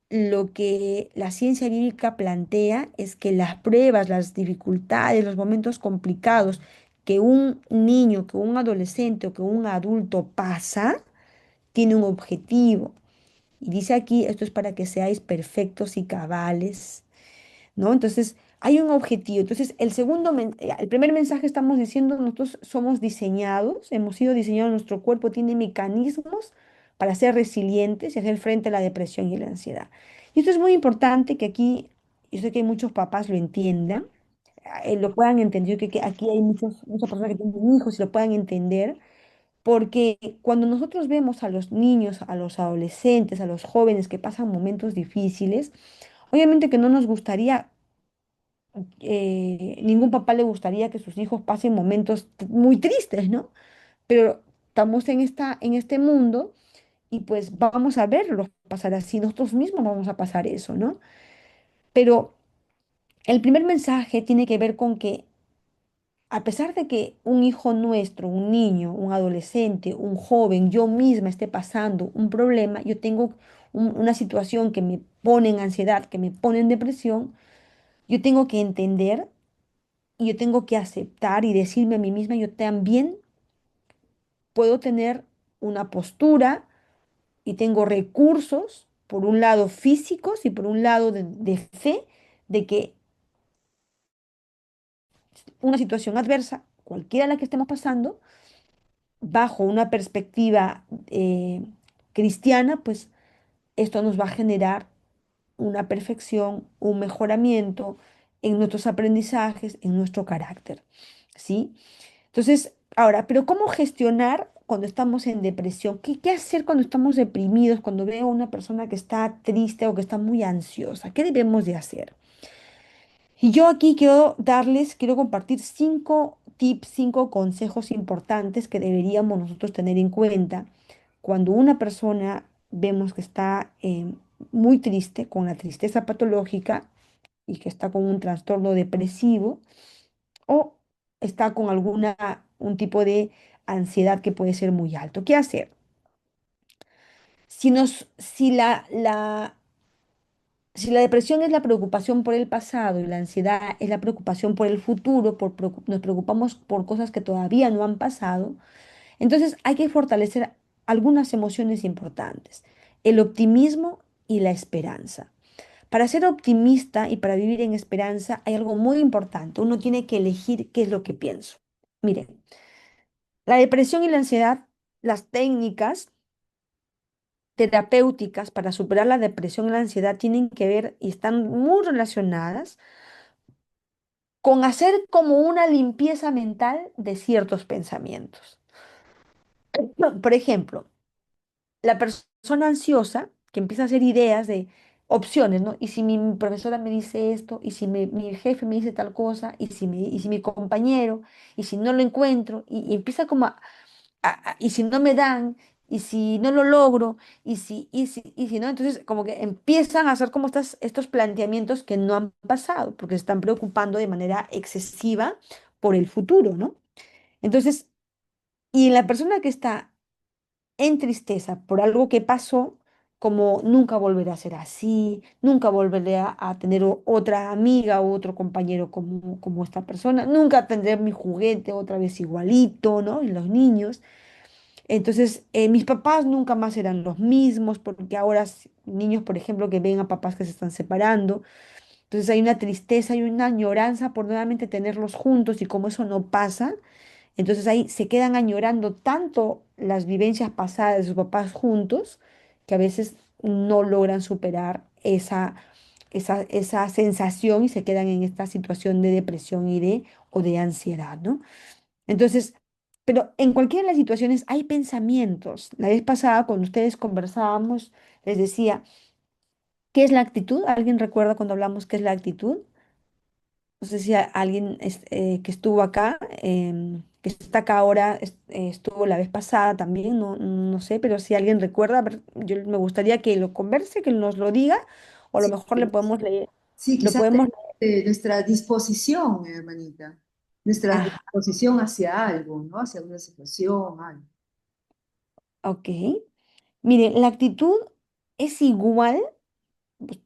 lo que la ciencia bíblica plantea es que las pruebas, las dificultades, los momentos complicados que un niño, que un adolescente o que un adulto pasa, tiene un objetivo. Y dice aquí, esto es para que seáis perfectos y cabales, ¿no? Entonces, hay un objetivo. Entonces, el primer mensaje estamos diciendo, nosotros somos diseñados, hemos sido diseñados, nuestro cuerpo tiene mecanismos para ser resilientes y hacer frente a la depresión y la ansiedad. Y esto es muy importante que aquí, yo sé que muchos papás lo entiendan, lo puedan entender, yo creo que aquí hay muchas personas que tienen hijos y lo puedan entender, porque cuando nosotros vemos a los niños, a los adolescentes, a los jóvenes que pasan momentos difíciles, obviamente que no nos gustaría, ningún papá le gustaría que sus hijos pasen momentos muy tristes, ¿no? Pero estamos en este mundo y pues vamos a verlos pasar así, nosotros mismos vamos a pasar eso, ¿no? Pero El primer mensaje tiene que ver con que a pesar de que un hijo nuestro, un niño, un adolescente, un joven, yo misma esté pasando un problema, yo tengo una situación que me pone en ansiedad, que me pone en depresión, yo tengo que entender y yo tengo que aceptar y decirme a mí misma, yo también puedo tener una postura y tengo recursos, por un lado físicos y por un lado de fe, de que una situación adversa, cualquiera la que estemos pasando, bajo una perspectiva cristiana, pues esto nos va a generar una perfección, un mejoramiento en nuestros aprendizajes, en nuestro carácter, ¿sí? Entonces, ahora, pero ¿cómo gestionar cuando estamos en depresión? ¿Qué hacer cuando estamos deprimidos, cuando veo a una persona que está triste o que está muy ansiosa? ¿Qué debemos de hacer? Y yo aquí quiero compartir 5 tips, 5 consejos importantes que deberíamos nosotros tener en cuenta cuando una persona vemos que está muy triste, con la tristeza patológica y que está con un trastorno depresivo o está con un tipo de ansiedad que puede ser muy alto. ¿Qué hacer? Si la depresión es la preocupación por el pasado y la ansiedad es la preocupación por el futuro, nos preocupamos por cosas que todavía no han pasado, entonces hay que fortalecer algunas emociones importantes, el optimismo y la esperanza. Para ser optimista y para vivir en esperanza hay algo muy importante. Uno tiene que elegir qué es lo que pienso. Miren, la depresión y la ansiedad, las técnicas terapéuticas para superar la depresión y la ansiedad tienen que ver y están muy relacionadas con hacer como una limpieza mental de ciertos pensamientos. Por ejemplo, la persona ansiosa que empieza a hacer ideas de opciones, ¿no? Y si mi profesora me dice esto, y si mi jefe me dice tal cosa, y si mi compañero, y si no lo encuentro, y empieza como y si no me dan, y si no lo logro, y si no, entonces como que empiezan a hacer como estos planteamientos que no han pasado, porque se están preocupando de manera excesiva por el futuro, ¿no? Entonces, y la persona que está en tristeza por algo que pasó, como nunca volverá a ser así, nunca volveré a tener otra amiga o otro compañero como esta persona, nunca tendré mi juguete otra vez igualito, ¿no? Y los niños. Entonces, mis papás nunca más serán los mismos, porque ahora niños, por ejemplo, que ven a papás que se están separando, entonces hay una tristeza y una añoranza por nuevamente tenerlos juntos y como eso no pasa, entonces ahí se quedan añorando tanto las vivencias pasadas de sus papás juntos que a veces no logran superar esa sensación y se quedan en esta situación de depresión o de ansiedad, ¿no? Entonces, pero en cualquiera de las situaciones hay pensamientos. La vez pasada, cuando ustedes conversábamos, les decía, ¿qué es la actitud? ¿Alguien recuerda cuando hablamos qué es la actitud? No sé si alguien que estuvo acá, que está acá ahora, estuvo la vez pasada también, no sé, pero si alguien recuerda, a ver, yo me gustaría que lo converse, que nos lo diga, o a lo
Sí,
mejor le podemos leer,
sí,
lo
quizás
podemos,
nuestra disposición, hermanita, nuestra
ah,
disposición hacia algo, ¿no? Hacia una situación, algo.
ok. Mire, la actitud es igual, pues,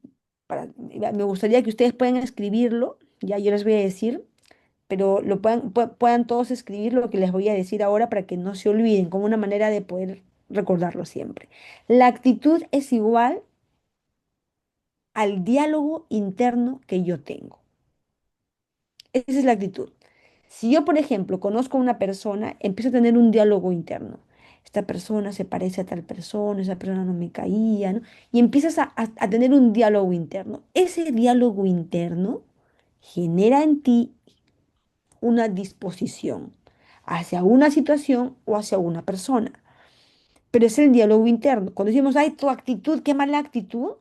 me gustaría que ustedes puedan escribirlo, ya yo les voy a decir, pero puedan todos escribir lo que les voy a decir ahora para que no se olviden, como una manera de poder recordarlo siempre. La actitud es igual al diálogo interno que yo tengo. Esa es la actitud. Si yo, por ejemplo, conozco a una persona, empiezo a tener un diálogo interno. Esta persona se parece a tal persona, esa persona no me caía, ¿no? Y empiezas a tener un diálogo interno. Ese diálogo interno genera en ti una disposición hacia una situación o hacia una persona. Pero es el diálogo interno. Cuando decimos, ay, tu actitud, qué mala actitud,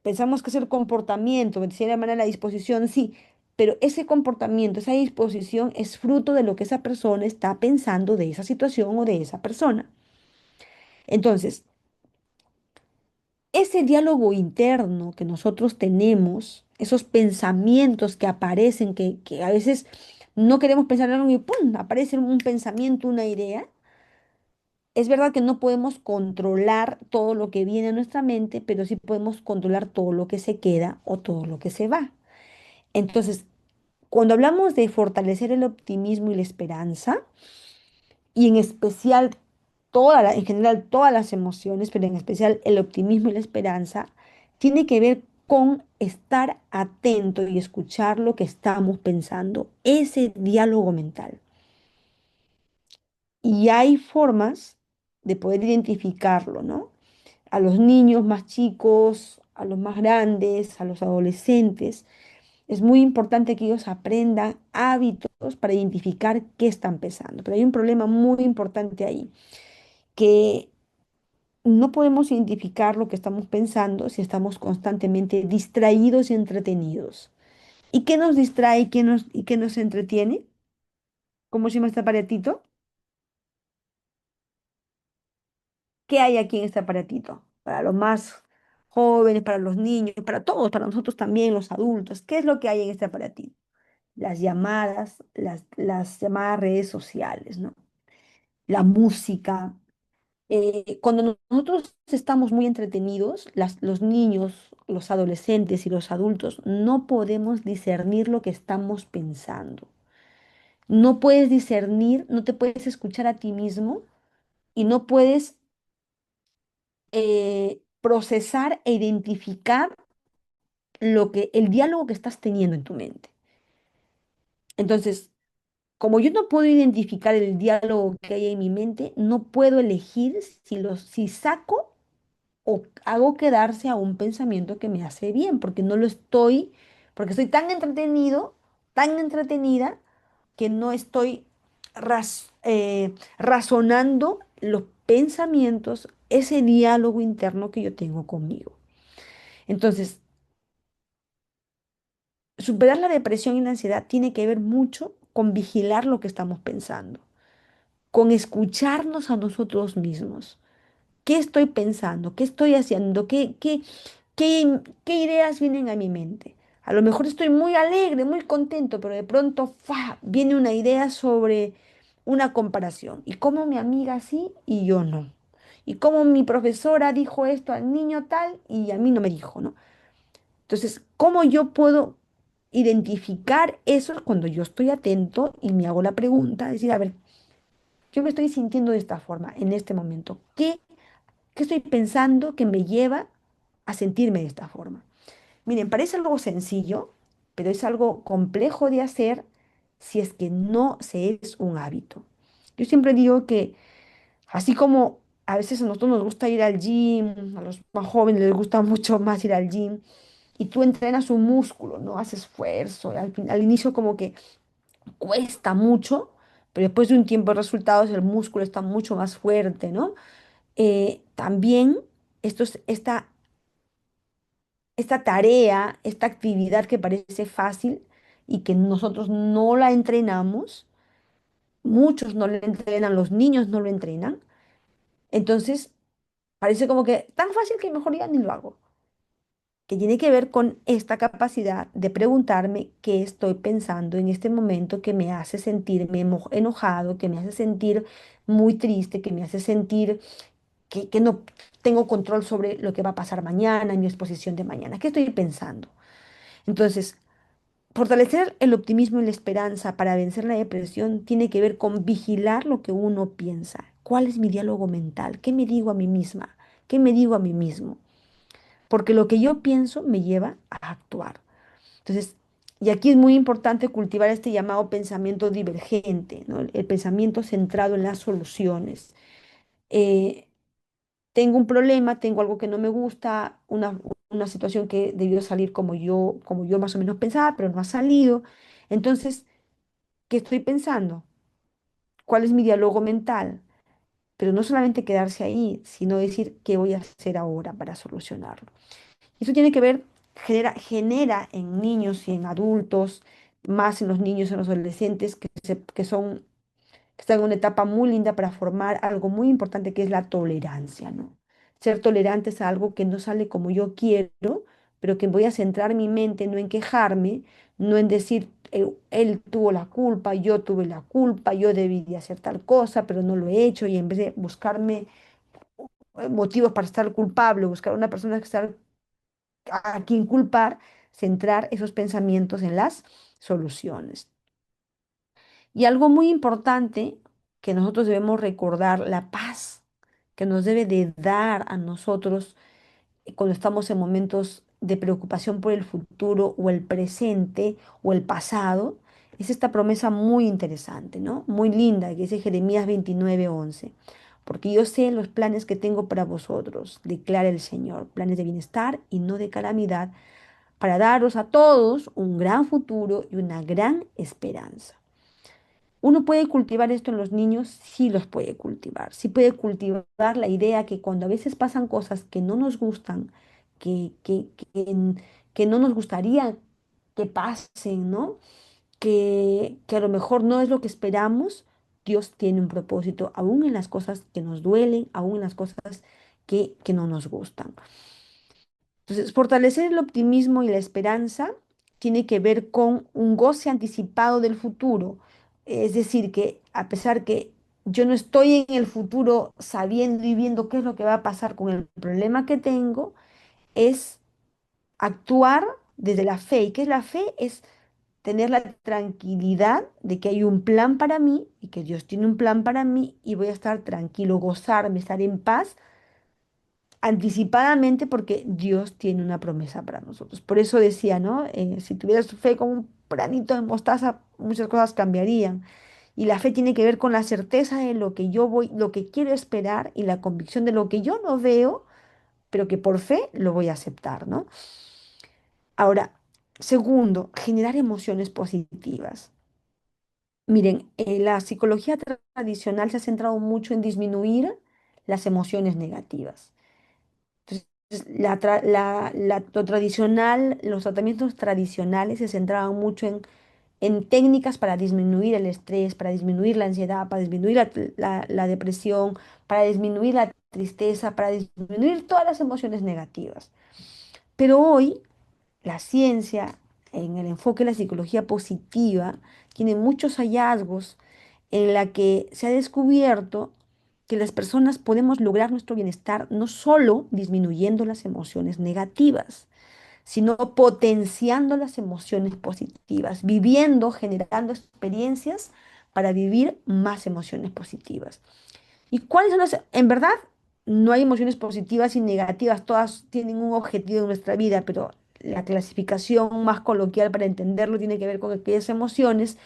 pensamos que es el comportamiento, de cierta manera la disposición, sí, pero ese comportamiento, esa disposición es fruto de lo que esa persona está pensando de esa situación o de esa persona. Entonces, ese diálogo interno que nosotros tenemos esos pensamientos que aparecen, que a veces no queremos pensar en algo y ¡pum! Aparece un pensamiento, una idea. Es verdad que no podemos controlar todo lo que viene a nuestra mente, pero sí podemos controlar todo lo que se queda o todo lo que se va. Entonces, cuando hablamos de fortalecer el optimismo y la esperanza, y en especial en general todas las emociones, pero en especial el optimismo y la esperanza, tiene que ver con estar atento y escuchar lo que estamos pensando, ese diálogo mental. Y hay formas de poder identificarlo, ¿no? A los niños más chicos, a los más grandes, a los adolescentes. Es muy importante que ellos aprendan hábitos para identificar qué están pensando. Pero hay un problema muy importante ahí, que no podemos identificar lo que estamos pensando si estamos constantemente distraídos y entretenidos. ¿Y qué nos distrae y qué nos entretiene? ¿Cómo se llama este aparatito? ¿Qué hay aquí en este aparatito? Para los más jóvenes, para los niños, para todos, para nosotros también, los adultos. ¿Qué es lo que hay en este aparatito? Las llamadas redes sociales, ¿no? La música. Cuando nosotros estamos muy entretenidos, los niños, los adolescentes y los adultos no podemos discernir lo que estamos pensando. No puedes discernir, no te puedes escuchar a ti mismo y no puedes procesar e identificar el diálogo que estás teniendo en tu mente. Entonces, como yo no puedo identificar el diálogo que hay en mi mente, no puedo elegir si saco o hago quedarse a un pensamiento que me hace bien, porque estoy tan entretenido, tan entretenida, que no estoy razonando los pensamientos, ese diálogo interno que yo tengo conmigo. Entonces, superar la depresión y la ansiedad tiene que ver mucho con vigilar lo que estamos pensando, con escucharnos a nosotros mismos. ¿Qué estoy pensando? ¿Qué estoy haciendo? ¿Qué ideas vienen a mi mente? A lo mejor estoy muy alegre, muy contento, pero de pronto ¡fua! Viene una idea sobre una comparación. ¿Y cómo mi amiga sí y yo no? ¿Y cómo mi profesora dijo esto al niño tal y a mí no me dijo, ¿no? Entonces, ¿cómo yo puedo identificar eso cuando yo estoy atento y me hago la pregunta? Decir, a ver, yo me estoy sintiendo de esta forma en este momento. ¿Qué estoy pensando que me lleva a sentirme de esta forma? Miren, parece algo sencillo, pero es algo complejo de hacer si es que no se es un hábito. Yo siempre digo que así como a veces a nosotros nos gusta ir al gym, a los más jóvenes les gusta mucho más ir al gym, y tú entrenas un músculo, ¿no? Haces esfuerzo, al inicio como que cuesta mucho, pero después de un tiempo de resultados el músculo está mucho más fuerte, ¿no? También esta tarea, esta actividad que parece fácil y que nosotros no la entrenamos, muchos no la entrenan, los niños no lo entrenan, entonces parece como que tan fácil que mejor ya ni lo hago, que tiene que ver con esta capacidad de preguntarme qué estoy pensando en este momento que me hace sentirme enojado, que me hace sentir muy triste, que me hace sentir que no tengo control sobre lo que va a pasar mañana, en mi exposición de mañana. ¿Qué estoy pensando? Entonces, fortalecer el optimismo y la esperanza para vencer la depresión tiene que ver con vigilar lo que uno piensa. ¿Cuál es mi diálogo mental? ¿Qué me digo a mí misma? ¿Qué me digo a mí mismo? Porque lo que yo pienso me lleva a actuar. Entonces, y aquí es muy importante cultivar este llamado pensamiento divergente, ¿no? El pensamiento centrado en las soluciones. Eh, Tengo un problema, tengo algo que no me gusta, una situación que debió salir como yo más o menos pensaba, pero no ha salido. Entonces, ¿qué estoy pensando? ¿Cuál es mi diálogo mental? Pero no solamente quedarse ahí, sino decir qué voy a hacer ahora para solucionarlo. Eso tiene que ver, genera en niños y en adultos, más en los niños y en los adolescentes, que están en una etapa muy linda para formar algo muy importante que es la tolerancia, ¿no? Ser tolerantes a algo que no sale como yo quiero, pero que voy a centrar mi mente no en quejarme, no en decir, él tuvo la culpa, yo tuve la culpa, yo debí de hacer tal cosa, pero no lo he hecho, y en vez de buscarme motivos para estar culpable, buscar una persona que estar a quien culpar, centrar esos pensamientos en las soluciones. Y algo muy importante que nosotros debemos recordar, la paz que nos debe de dar a nosotros cuando estamos en momentos de preocupación por el futuro o el presente o el pasado, es esta promesa muy interesante, ¿no? Muy linda, que dice Jeremías 29:11. Porque yo sé los planes que tengo para vosotros, declara el Señor, planes de bienestar y no de calamidad, para daros a todos un gran futuro y una gran esperanza. ¿Uno puede cultivar esto en los niños? Sí los puede cultivar. Sí puede cultivar la idea que cuando a veces pasan cosas que no nos gustan, que no nos gustaría que pasen, ¿no? Que a lo mejor no es lo que esperamos, Dios tiene un propósito, aún en las cosas que nos duelen, aún en las cosas que no nos gustan. Entonces, fortalecer el optimismo y la esperanza tiene que ver con un goce anticipado del futuro. Es decir, que a pesar que yo no estoy en el futuro sabiendo y viendo qué es lo que va a pasar con el problema que tengo, es actuar desde la fe. ¿Y qué es la fe? Es tener la tranquilidad de que hay un plan para mí y que Dios tiene un plan para mí y voy a estar tranquilo, gozarme, estar en paz anticipadamente porque Dios tiene una promesa para nosotros. Por eso decía, ¿no? Si tuvieras fe como un granito de mostaza, muchas cosas cambiarían. Y la fe tiene que ver con la certeza de lo que yo voy, lo que quiero esperar y la convicción de lo que yo no veo, pero que por fe lo voy a aceptar, ¿no? Ahora, segundo, generar emociones positivas. Miren, la psicología tradicional se ha centrado mucho en disminuir las emociones negativas. Entonces, lo tradicional, los tratamientos tradicionales se centraban mucho en técnicas para disminuir el estrés, para disminuir la ansiedad, para disminuir la depresión, para disminuir la tristeza, para disminuir todas las emociones negativas. Pero hoy la ciencia, en el enfoque de la psicología positiva, tiene muchos hallazgos en la que se ha descubierto que las personas podemos lograr nuestro bienestar no solo disminuyendo las emociones negativas, sino potenciando las emociones positivas, viviendo, generando experiencias para vivir más emociones positivas. ¿Y cuáles son las? En verdad, no hay emociones positivas y negativas, todas tienen un objetivo en nuestra vida, pero la clasificación más coloquial para entenderlo tiene que ver con aquellas emociones,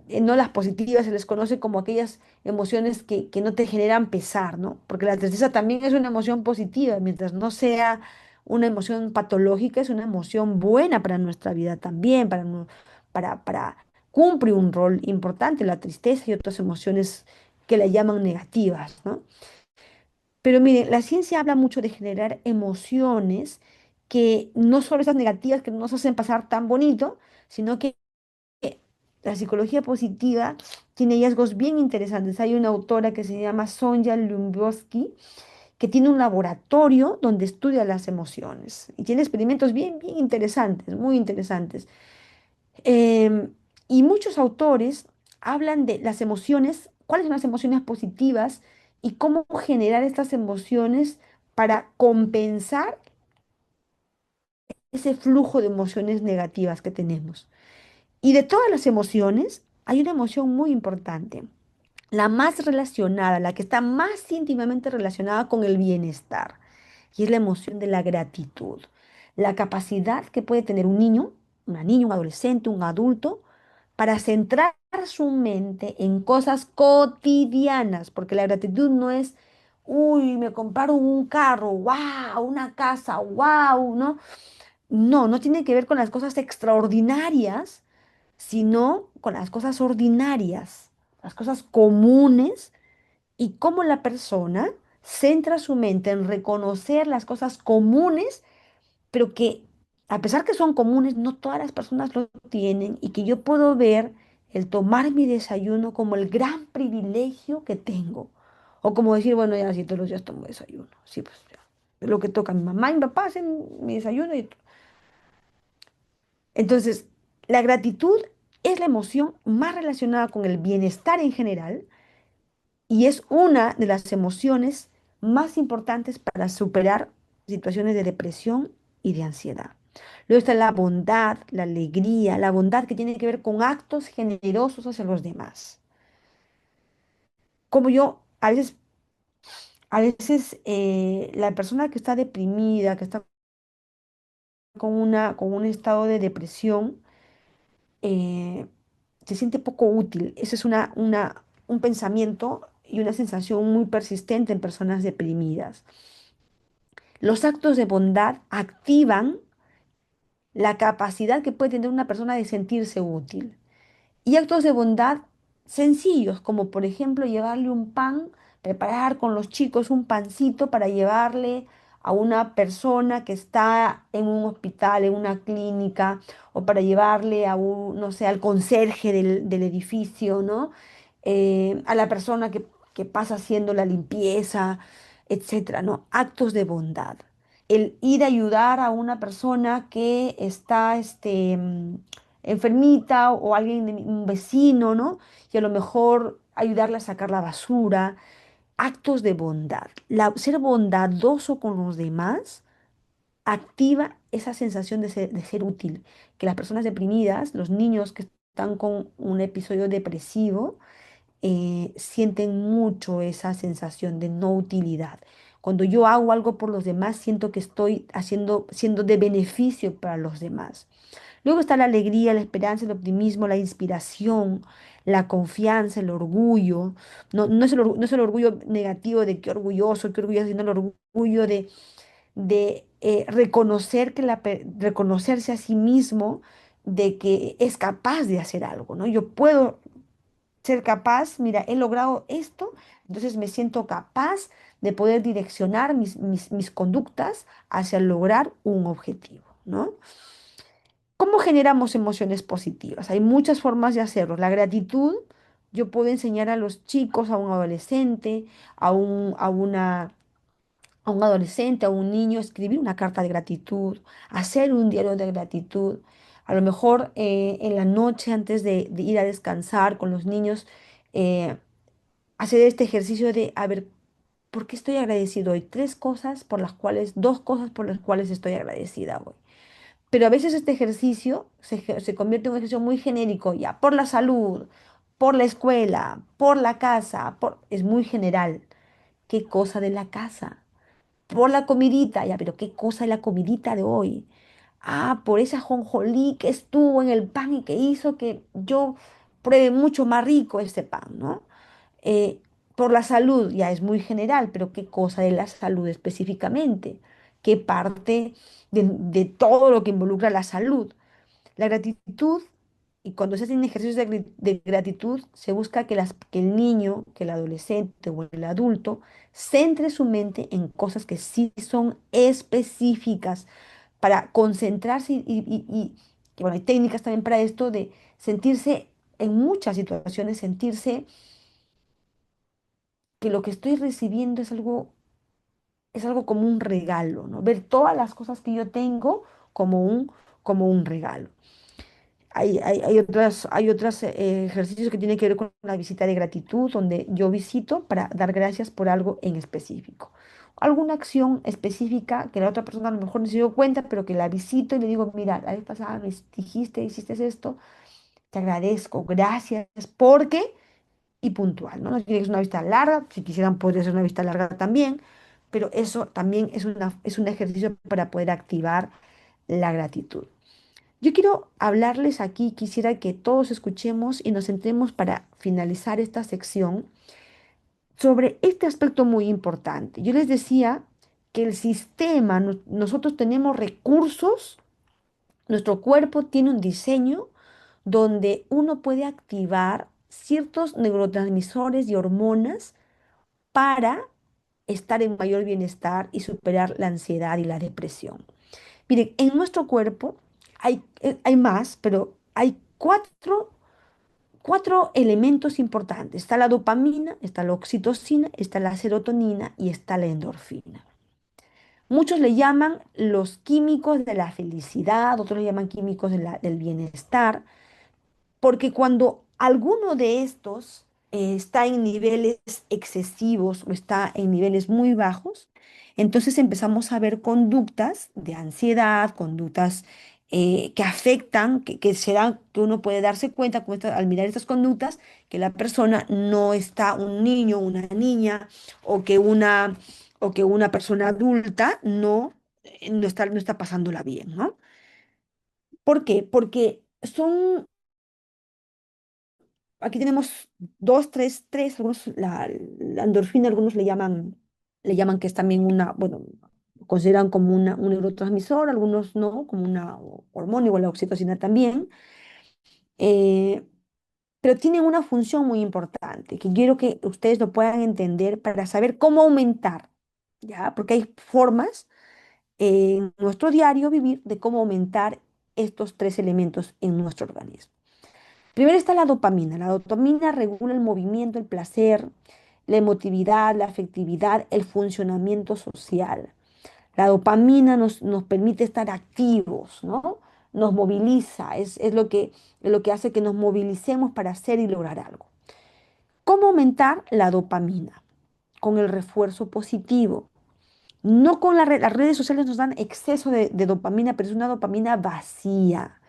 no las positivas, se les conoce como aquellas emociones que no te generan pesar, ¿no? Porque la tristeza también es una emoción positiva, mientras no sea una emoción patológica, es una emoción buena para nuestra vida también, para cumple un rol importante la tristeza y otras emociones que la llaman negativas, ¿no? Pero miren, la ciencia habla mucho de generar emociones que no solo esas negativas que no nos hacen pasar tan bonito, sino que la psicología positiva tiene hallazgos bien interesantes. Hay una autora que se llama Sonja Lyubomirsky que tiene un laboratorio donde estudia las emociones y tiene experimentos bien interesantes, muy interesantes. Em, y muchos autores hablan de las emociones, cuáles son las emociones positivas y cómo generar estas emociones para compensar ese flujo de emociones negativas que tenemos. Y de todas las emociones, hay una emoción muy importante, la más relacionada, la que está más íntimamente relacionada con el bienestar, y es la emoción de la gratitud, la capacidad que puede tener un niño, una niña, un adolescente, un adulto, para centrar su mente en cosas cotidianas, porque la gratitud no es, uy, me compraron un carro, wow, una casa, wow, ¿no? No, no tiene que ver con las cosas extraordinarias, sino con las cosas ordinarias, las cosas comunes y cómo la persona centra su mente en reconocer las cosas comunes, pero que a pesar que son comunes, no todas las personas lo tienen y que yo puedo ver el tomar mi desayuno como el gran privilegio que tengo. O como decir, bueno, ya si todos los días tomo desayuno. Sí, pues ya, es lo que toca. Mi mamá y mi papá hacen mi desayuno y Entonces, la gratitud es la emoción más relacionada con el bienestar en general y es una de las emociones más importantes para superar situaciones de depresión y de ansiedad. Luego está la bondad, la alegría, la bondad que tiene que ver con actos generosos hacia los demás. Como yo, a veces la persona que está deprimida, que está con un estado de depresión, eh, se siente poco útil. Ese es un pensamiento y una sensación muy persistente en personas deprimidas. Los actos de bondad activan la capacidad que puede tener una persona de sentirse útil. Y actos de bondad sencillos, como por ejemplo llevarle un pan, preparar con los chicos un pancito para llevarle a una persona que está en un hospital, en una clínica, o para llevarle a un, no sé, al conserje del edificio, ¿no? A la persona que pasa haciendo la limpieza, etcétera, ¿no? Actos de bondad. El ir a ayudar a una persona que está, enfermita o alguien, un vecino, ¿no? Y a lo mejor ayudarle a sacar la basura, actos de bondad. Ser bondadoso con los demás activa esa sensación de ser útil, que las personas deprimidas, los niños que están con un episodio depresivo, sienten mucho esa sensación de no utilidad. Cuando yo hago algo por los demás, siento que estoy siendo de beneficio para los demás. Luego está la alegría, la esperanza, el optimismo, la inspiración, la confianza, el orgullo. No es el orgullo negativo de qué orgulloso, sino el orgullo de reconocer reconocerse a sí mismo de que es capaz de hacer algo, ¿no? Yo puedo ser capaz, mira, he logrado esto, entonces me siento capaz de poder direccionar mis conductas hacia lograr un objetivo, ¿no? ¿Cómo generamos emociones positivas? Hay muchas formas de hacerlo. La gratitud, yo puedo enseñar a los chicos, a un adolescente, a un adolescente, a un niño, a escribir una carta de gratitud, hacer un diario de gratitud. A lo mejor en la noche, antes de ir a descansar con los niños, eh, hacer este ejercicio de, a ver, ¿por qué estoy agradecido hoy? Dos cosas por las cuales estoy agradecida hoy. Pero a veces este ejercicio se convierte en un ejercicio muy genérico, ya, por la salud, por la escuela, por la casa, es muy general. ¿Qué cosa de la casa? Por la comidita, ya, pero ¿qué cosa de la comidita de hoy? Ah, por esa jonjolí que estuvo en el pan y que hizo que yo pruebe mucho más rico este pan, ¿no? Eh, por la salud, ya es muy general, pero ¿qué cosa de la salud específicamente? ¿Qué parte de todo lo que involucra la salud? La gratitud, y cuando se hacen ejercicios de gratitud, se busca que el niño, que el adolescente o el adulto centre su mente en cosas que sí son específicas para concentrarse y, bueno, hay técnicas también para esto de sentirse, en muchas situaciones, sentirse que lo que estoy recibiendo es algo como un regalo, ¿no? Ver todas las cosas que yo tengo como un regalo. Hay otros ejercicios que tienen que ver con la visita de gratitud, donde yo visito para dar gracias por algo en específico. Alguna acción específica que la otra persona a lo mejor no se dio cuenta, pero que la visito y le digo, mira, la vez pasada me dijiste, hiciste esto, te agradezco, gracias, porque, y puntual, ¿no? No tiene que ser una vista larga, si quisieran podría ser una vista larga también, pero eso también es un ejercicio para poder activar la gratitud. Yo quiero hablarles aquí, quisiera que todos escuchemos y nos centremos para finalizar esta sección sobre este aspecto muy importante. Yo les decía que el sistema, nosotros tenemos recursos, nuestro cuerpo tiene un diseño donde uno puede activar ciertos neurotransmisores y hormonas para estar en mayor bienestar y superar la ansiedad y la depresión. Miren, en nuestro cuerpo hay más, pero hay cuatro elementos importantes. Está la dopamina, está la oxitocina, está la serotonina y está la endorfina. Muchos le llaman los químicos de la felicidad, otros le llaman químicos del bienestar, porque cuando alguno de estos está en niveles excesivos o está en niveles muy bajos, entonces empezamos a ver conductas de ansiedad, conductas que afectan, que se dan, que uno puede darse cuenta al mirar estas conductas, que la persona no está, un niño, una niña, o que una persona adulta no está pasándola bien, ¿no? ¿Por qué? Porque aquí tenemos dos, tres, algunos, la endorfina, algunos le llaman que es también bueno, consideran como un neurotransmisor, algunos no, como una hormona, igual la oxitocina también, eh, pero tienen una función muy importante que quiero que ustedes lo puedan entender para saber cómo aumentar, ¿ya? Porque hay formas en nuestro diario vivir de cómo aumentar estos tres elementos en nuestro organismo. Primero está la dopamina. La dopamina regula el movimiento, el placer, la emotividad, la afectividad, el funcionamiento social. La dopamina nos permite estar activos, ¿no? Nos moviliza, es lo que hace que nos movilicemos para hacer y lograr algo. ¿Cómo aumentar la dopamina? Con el refuerzo positivo. No con las redes sociales nos dan exceso de dopamina, pero es una dopamina vacía.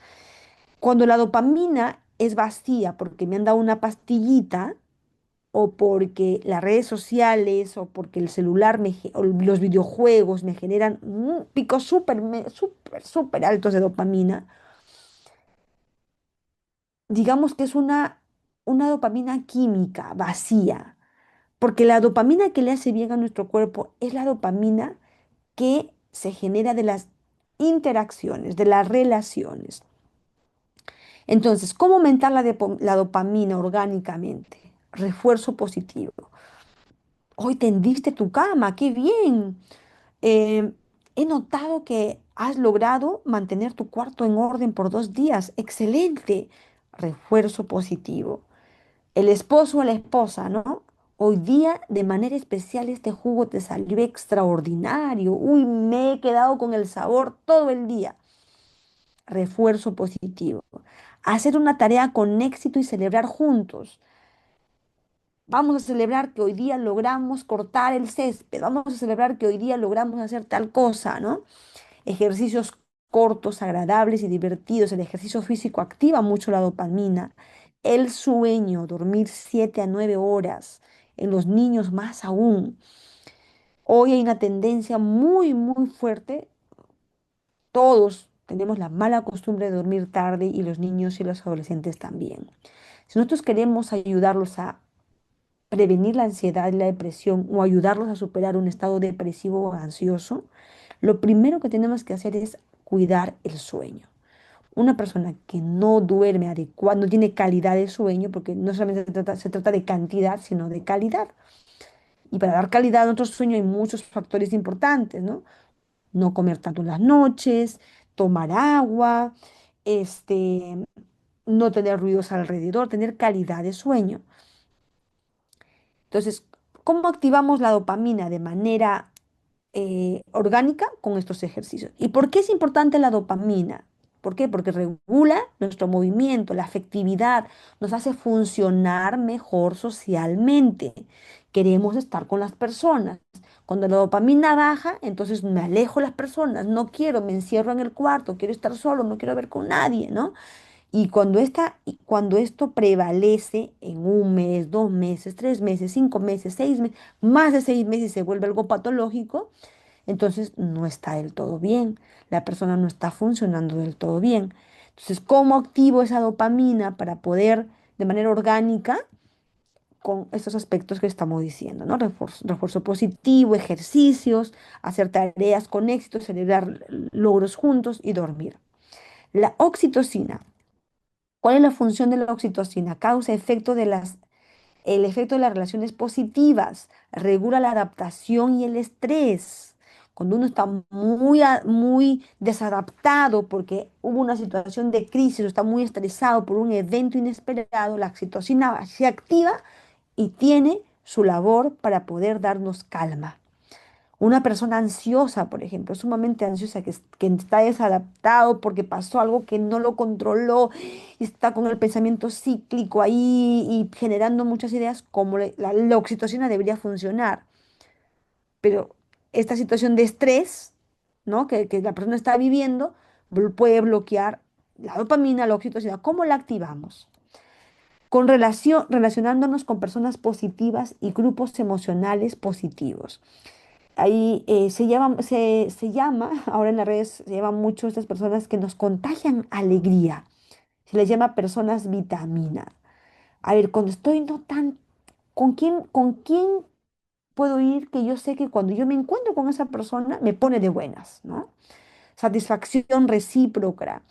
Cuando la dopamina es vacía porque me han dado una pastillita o porque las redes sociales o porque el celular o los videojuegos me generan picos súper, súper, súper altos de dopamina, digamos que es una dopamina química vacía, porque la dopamina que le hace bien a nuestro cuerpo es la dopamina que se genera de las interacciones, de las relaciones. Entonces, ¿cómo aumentar la dopamina orgánicamente? Refuerzo positivo. Hoy tendiste tu cama, qué bien. Eh, He notado que has logrado mantener tu cuarto en orden por 2 días. Excelente. Refuerzo positivo. El esposo o la esposa, ¿no? Hoy día, de manera especial, este jugo te salió extraordinario. Uy, me he quedado con el sabor todo el día. Refuerzo positivo. Hacer una tarea con éxito y celebrar juntos. Vamos a celebrar que hoy día logramos cortar el césped. Vamos a celebrar que hoy día logramos hacer tal cosa, ¿no? Ejercicios cortos, agradables y divertidos. El ejercicio físico activa mucho la dopamina. El sueño, dormir 7 a 9 horas. En los niños más aún. Hoy hay una tendencia muy, muy fuerte. Todos tenemos la mala costumbre de dormir tarde y los niños y los adolescentes también. Si nosotros queremos ayudarlos a prevenir la ansiedad y la depresión o ayudarlos a superar un estado depresivo o ansioso, lo primero que tenemos que hacer es cuidar el sueño. Una persona que no duerme adecuado, no tiene calidad de sueño, porque no solamente se trata de cantidad, sino de calidad. Y para dar calidad a nuestro sueño hay muchos factores importantes, ¿no? No comer tanto en las noches, tomar agua, este, no tener ruidos alrededor, tener calidad de sueño. Entonces, ¿cómo activamos la dopamina de manera orgánica con estos ejercicios? ¿Y por qué es importante la dopamina? ¿Por qué? Porque regula nuestro movimiento, la afectividad, nos hace funcionar mejor socialmente. Queremos estar con las personas. Cuando la dopamina baja, entonces me alejo de las personas, no quiero, me encierro en el cuarto, quiero estar solo, no quiero ver con nadie, ¿no? Y cuando esto prevalece en 1 mes, 2 meses, 3 meses, 5 meses, 6 meses, más de 6 meses y se vuelve algo patológico, entonces no está del todo bien. La persona no está funcionando del todo bien. Entonces, ¿cómo activo esa dopamina para poder, de manera orgánica, con estos aspectos que estamos diciendo, ¿no? Refuerzo positivo, ejercicios, hacer tareas con éxito, celebrar logros juntos y dormir. La oxitocina. ¿Cuál es la función de la oxitocina? Causa el efecto de las relaciones positivas, regula la adaptación y el estrés. Cuando uno está muy desadaptado porque hubo una situación de crisis o está muy estresado por un evento inesperado, la oxitocina se activa y tiene su labor para poder darnos calma. Una persona ansiosa, por ejemplo, sumamente ansiosa, que está desadaptado porque pasó algo que no lo controló y está con el pensamiento cíclico ahí y generando muchas ideas, como la oxitocina debería funcionar. Pero esta situación de estrés, ¿no? que la persona está viviendo, puede bloquear la dopamina, la oxitocina. ¿Cómo la activamos? Relacionándonos con personas positivas y grupos emocionales positivos. Ahí se llama, ahora en las redes se llama mucho a estas personas que nos contagian alegría. Se les llama personas vitamina. A ver, cuando estoy no tan, ¿con quién puedo ir que yo sé que cuando yo me encuentro con esa persona me pone de buenas, ¿no? Satisfacción recíproca,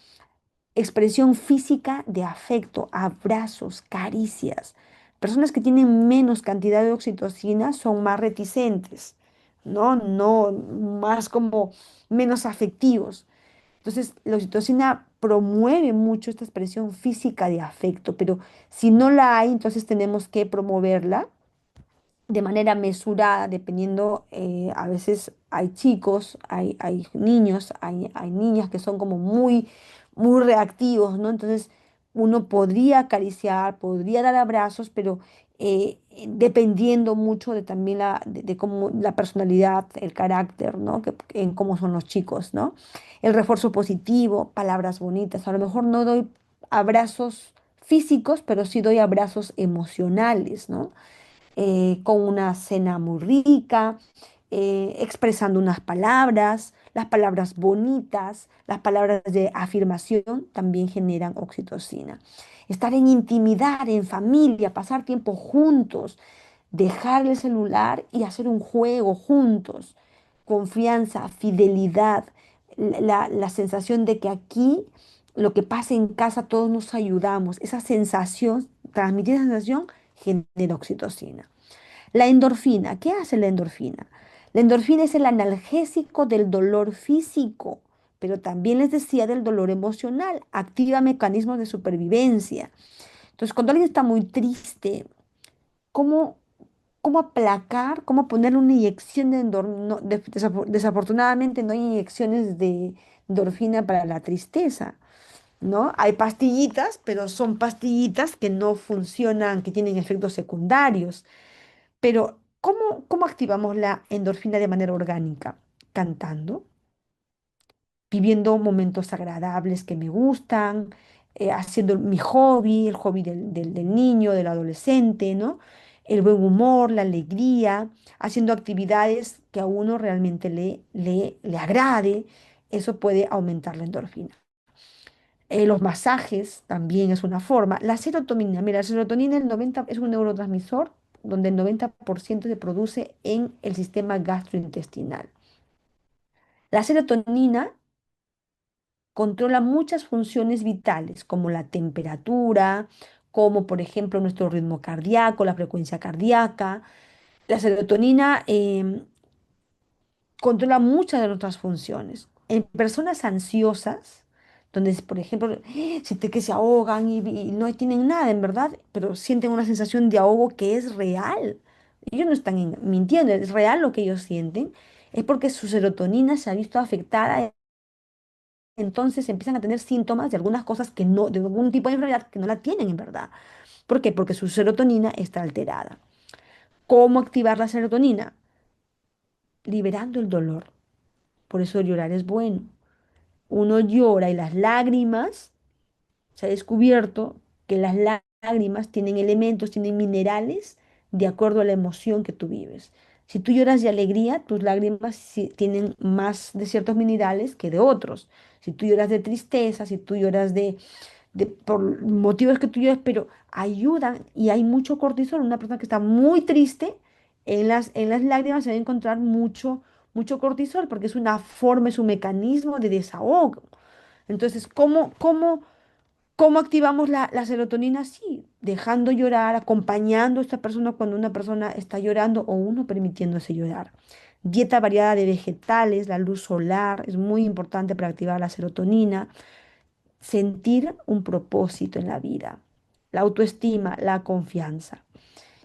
expresión física de afecto, abrazos, caricias. Personas que tienen menos cantidad de oxitocina son más reticentes, ¿no? No, más como menos afectivos. Entonces, la oxitocina promueve mucho esta expresión física de afecto, pero si no la hay, entonces tenemos que promoverla de manera mesurada, dependiendo, a veces hay chicos, hay niños, hay niñas que son como muy, muy reactivos, ¿no? Entonces uno podría acariciar, podría dar abrazos, pero dependiendo mucho de también de cómo la personalidad, el carácter, ¿no? En cómo son los chicos, ¿no? El refuerzo positivo, palabras bonitas. A lo mejor no doy abrazos físicos, pero sí doy abrazos emocionales, ¿no? Con una cena muy rica, expresando unas palabras, las palabras bonitas, las palabras de afirmación también generan oxitocina. Estar en intimidad, en familia, pasar tiempo juntos, dejar el celular y hacer un juego juntos, confianza, fidelidad, la sensación de que aquí lo que pasa en casa todos nos ayudamos, esa sensación, transmitir esa sensación genera oxitocina. La endorfina, ¿qué hace la endorfina? La endorfina es el analgésico del dolor físico, pero también les decía del dolor emocional, activa mecanismos de supervivencia. Entonces, cuando alguien está muy triste, ¿cómo, cómo aplacar, cómo ponerle una inyección de endorfina? Desafortunadamente no hay inyecciones de endorfina para la tristeza, ¿no? Hay pastillitas, pero son pastillitas que no funcionan, que tienen efectos secundarios. Pero, ¿cómo activamos la endorfina de manera orgánica? Cantando, viviendo momentos agradables que me gustan, haciendo mi hobby, el hobby del niño, del adolescente, ¿no? El buen humor, la alegría, haciendo actividades que a uno realmente le agrade. Eso puede aumentar la endorfina. Los masajes también es una forma. La serotonina, mira, la serotonina es un neurotransmisor donde el 90% se produce en el sistema gastrointestinal. La serotonina controla muchas funciones vitales, como la temperatura, como por ejemplo nuestro ritmo cardíaco, la frecuencia cardíaca. La serotonina controla muchas de nuestras funciones. En personas ansiosas, donde, por ejemplo, sienten que se ahogan y no tienen nada, en verdad, pero sienten una sensación de ahogo que es real. Ellos no están mintiendo, es real lo que ellos sienten, es porque su serotonina se ha visto afectada, entonces empiezan a tener síntomas de algunas cosas que no, de algún tipo de enfermedad que no la tienen en verdad. ¿Por qué? Porque su serotonina está alterada. ¿Cómo activar la serotonina? Liberando el dolor. Por eso llorar es bueno. Uno llora y las lágrimas, se ha descubierto que las lágrimas tienen elementos, tienen minerales de acuerdo a la emoción que tú vives. Si tú lloras de alegría, tus lágrimas tienen más de ciertos minerales que de otros. Si tú lloras de tristeza, si tú lloras por motivos que tú lloras, pero ayudan y hay mucho cortisol. Una persona que está muy triste, en las lágrimas se va a encontrar mucho cortisol porque es una forma, es un mecanismo de desahogo. Entonces, ¿cómo activamos la serotonina? Sí, dejando llorar, acompañando a esta persona cuando una persona está llorando o uno permitiéndose llorar. Dieta variada de vegetales, la luz solar es muy importante para activar la serotonina. Sentir un propósito en la vida, la autoestima, la confianza.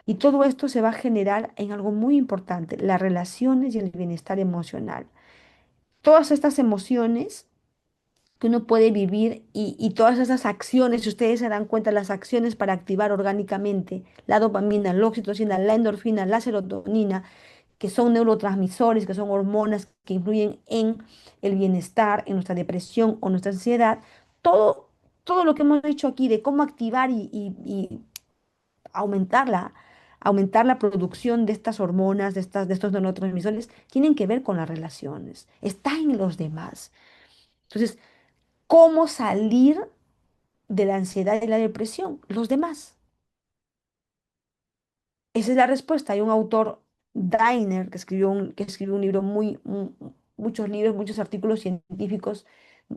Y todo esto se va a generar en algo muy importante, las relaciones y el bienestar emocional. Todas estas emociones que uno puede vivir y todas esas acciones, si ustedes se dan cuenta, las acciones para activar orgánicamente la dopamina, la oxitocina, la endorfina, la serotonina, que son neurotransmisores, que son hormonas que influyen en el bienestar, en nuestra depresión o nuestra ansiedad, todo, todo lo que hemos dicho aquí de cómo activar y aumentarla, aumentar la producción de estas hormonas, de estos neurotransmisores, tienen que ver con las relaciones, está en los demás. Entonces, ¿cómo salir de la ansiedad y la depresión? Los demás. Esa es la respuesta. Hay un autor, Dainer, que escribió un libro muchos libros, muchos artículos científicos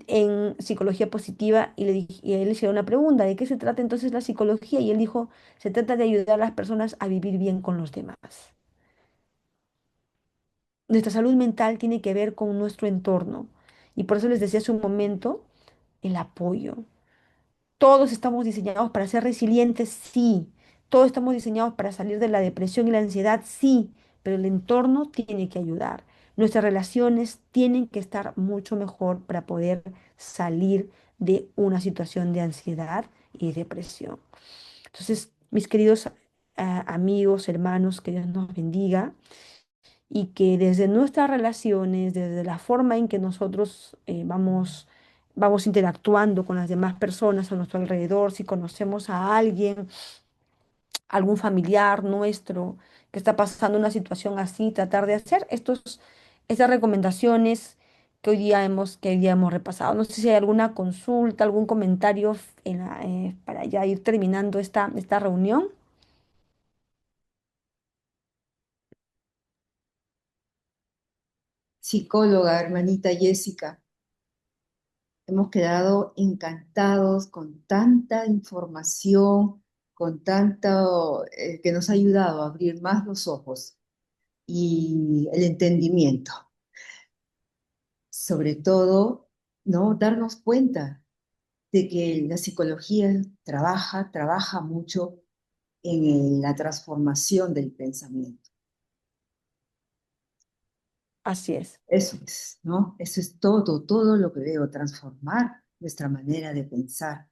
en psicología positiva y a él le hicieron una pregunta, ¿de qué se trata entonces la psicología? Y él dijo, se trata de ayudar a las personas a vivir bien con los demás. Nuestra salud mental tiene que ver con nuestro entorno y por eso les decía hace un momento el apoyo. Todos estamos diseñados para ser resilientes, sí. Todos estamos diseñados para salir de la depresión y la ansiedad, sí. Pero el entorno tiene que ayudar. Nuestras relaciones tienen que estar mucho mejor para poder salir de una situación de ansiedad y depresión. Entonces, mis queridos amigos, hermanos, que Dios nos bendiga y que desde nuestras relaciones, desde la forma en que nosotros vamos interactuando con las demás personas a nuestro alrededor, si conocemos a alguien, algún familiar nuestro que está pasando una situación así, tratar de hacer estas recomendaciones que hoy día hemos repasado. No sé si hay alguna consulta, algún comentario para ya ir terminando esta reunión.
Psicóloga, hermanita Jessica, hemos quedado encantados con tanta información, con tanto que nos ha ayudado a abrir más los ojos y el entendimiento. Sobre todo, ¿no? Darnos cuenta de que la psicología trabaja mucho en la transformación del pensamiento.
Así es.
Eso es, ¿no? Eso es todo lo que veo, transformar nuestra manera de pensar,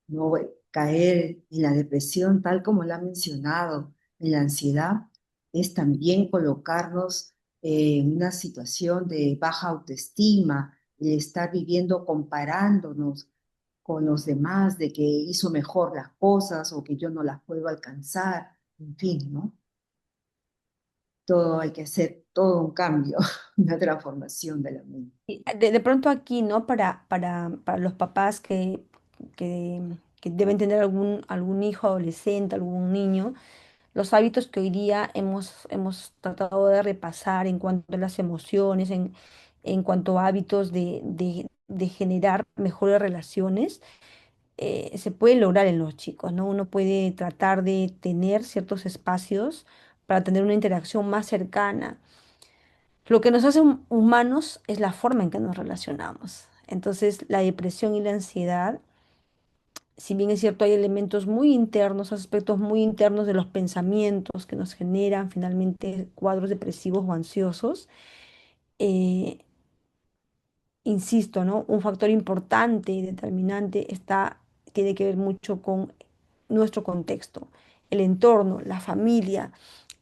no caer en la depresión, tal como la ha mencionado, en la ansiedad, es también colocarnos en una situación de baja autoestima, el estar viviendo comparándonos con los demás, de que hizo mejor las cosas o que yo no las puedo alcanzar, en fin, ¿no? Todo hay que hacer todo un cambio, una transformación de la mente.
Y de pronto aquí, ¿no? Para los papás que, que deben tener algún hijo adolescente, algún niño, los hábitos que hoy día hemos tratado de repasar en cuanto a las emociones, en cuanto a hábitos de generar mejores relaciones, se puede lograr en los chicos, ¿no? Uno puede tratar de tener ciertos espacios para tener una interacción más cercana. Lo que nos hace humanos es la forma en que nos relacionamos. Entonces, la depresión y la ansiedad, si bien es cierto, hay elementos muy internos, aspectos muy internos de los pensamientos que nos generan finalmente cuadros depresivos o ansiosos, eh, insisto, ¿no? Un factor importante y determinante tiene que ver mucho con nuestro contexto, el entorno, la familia,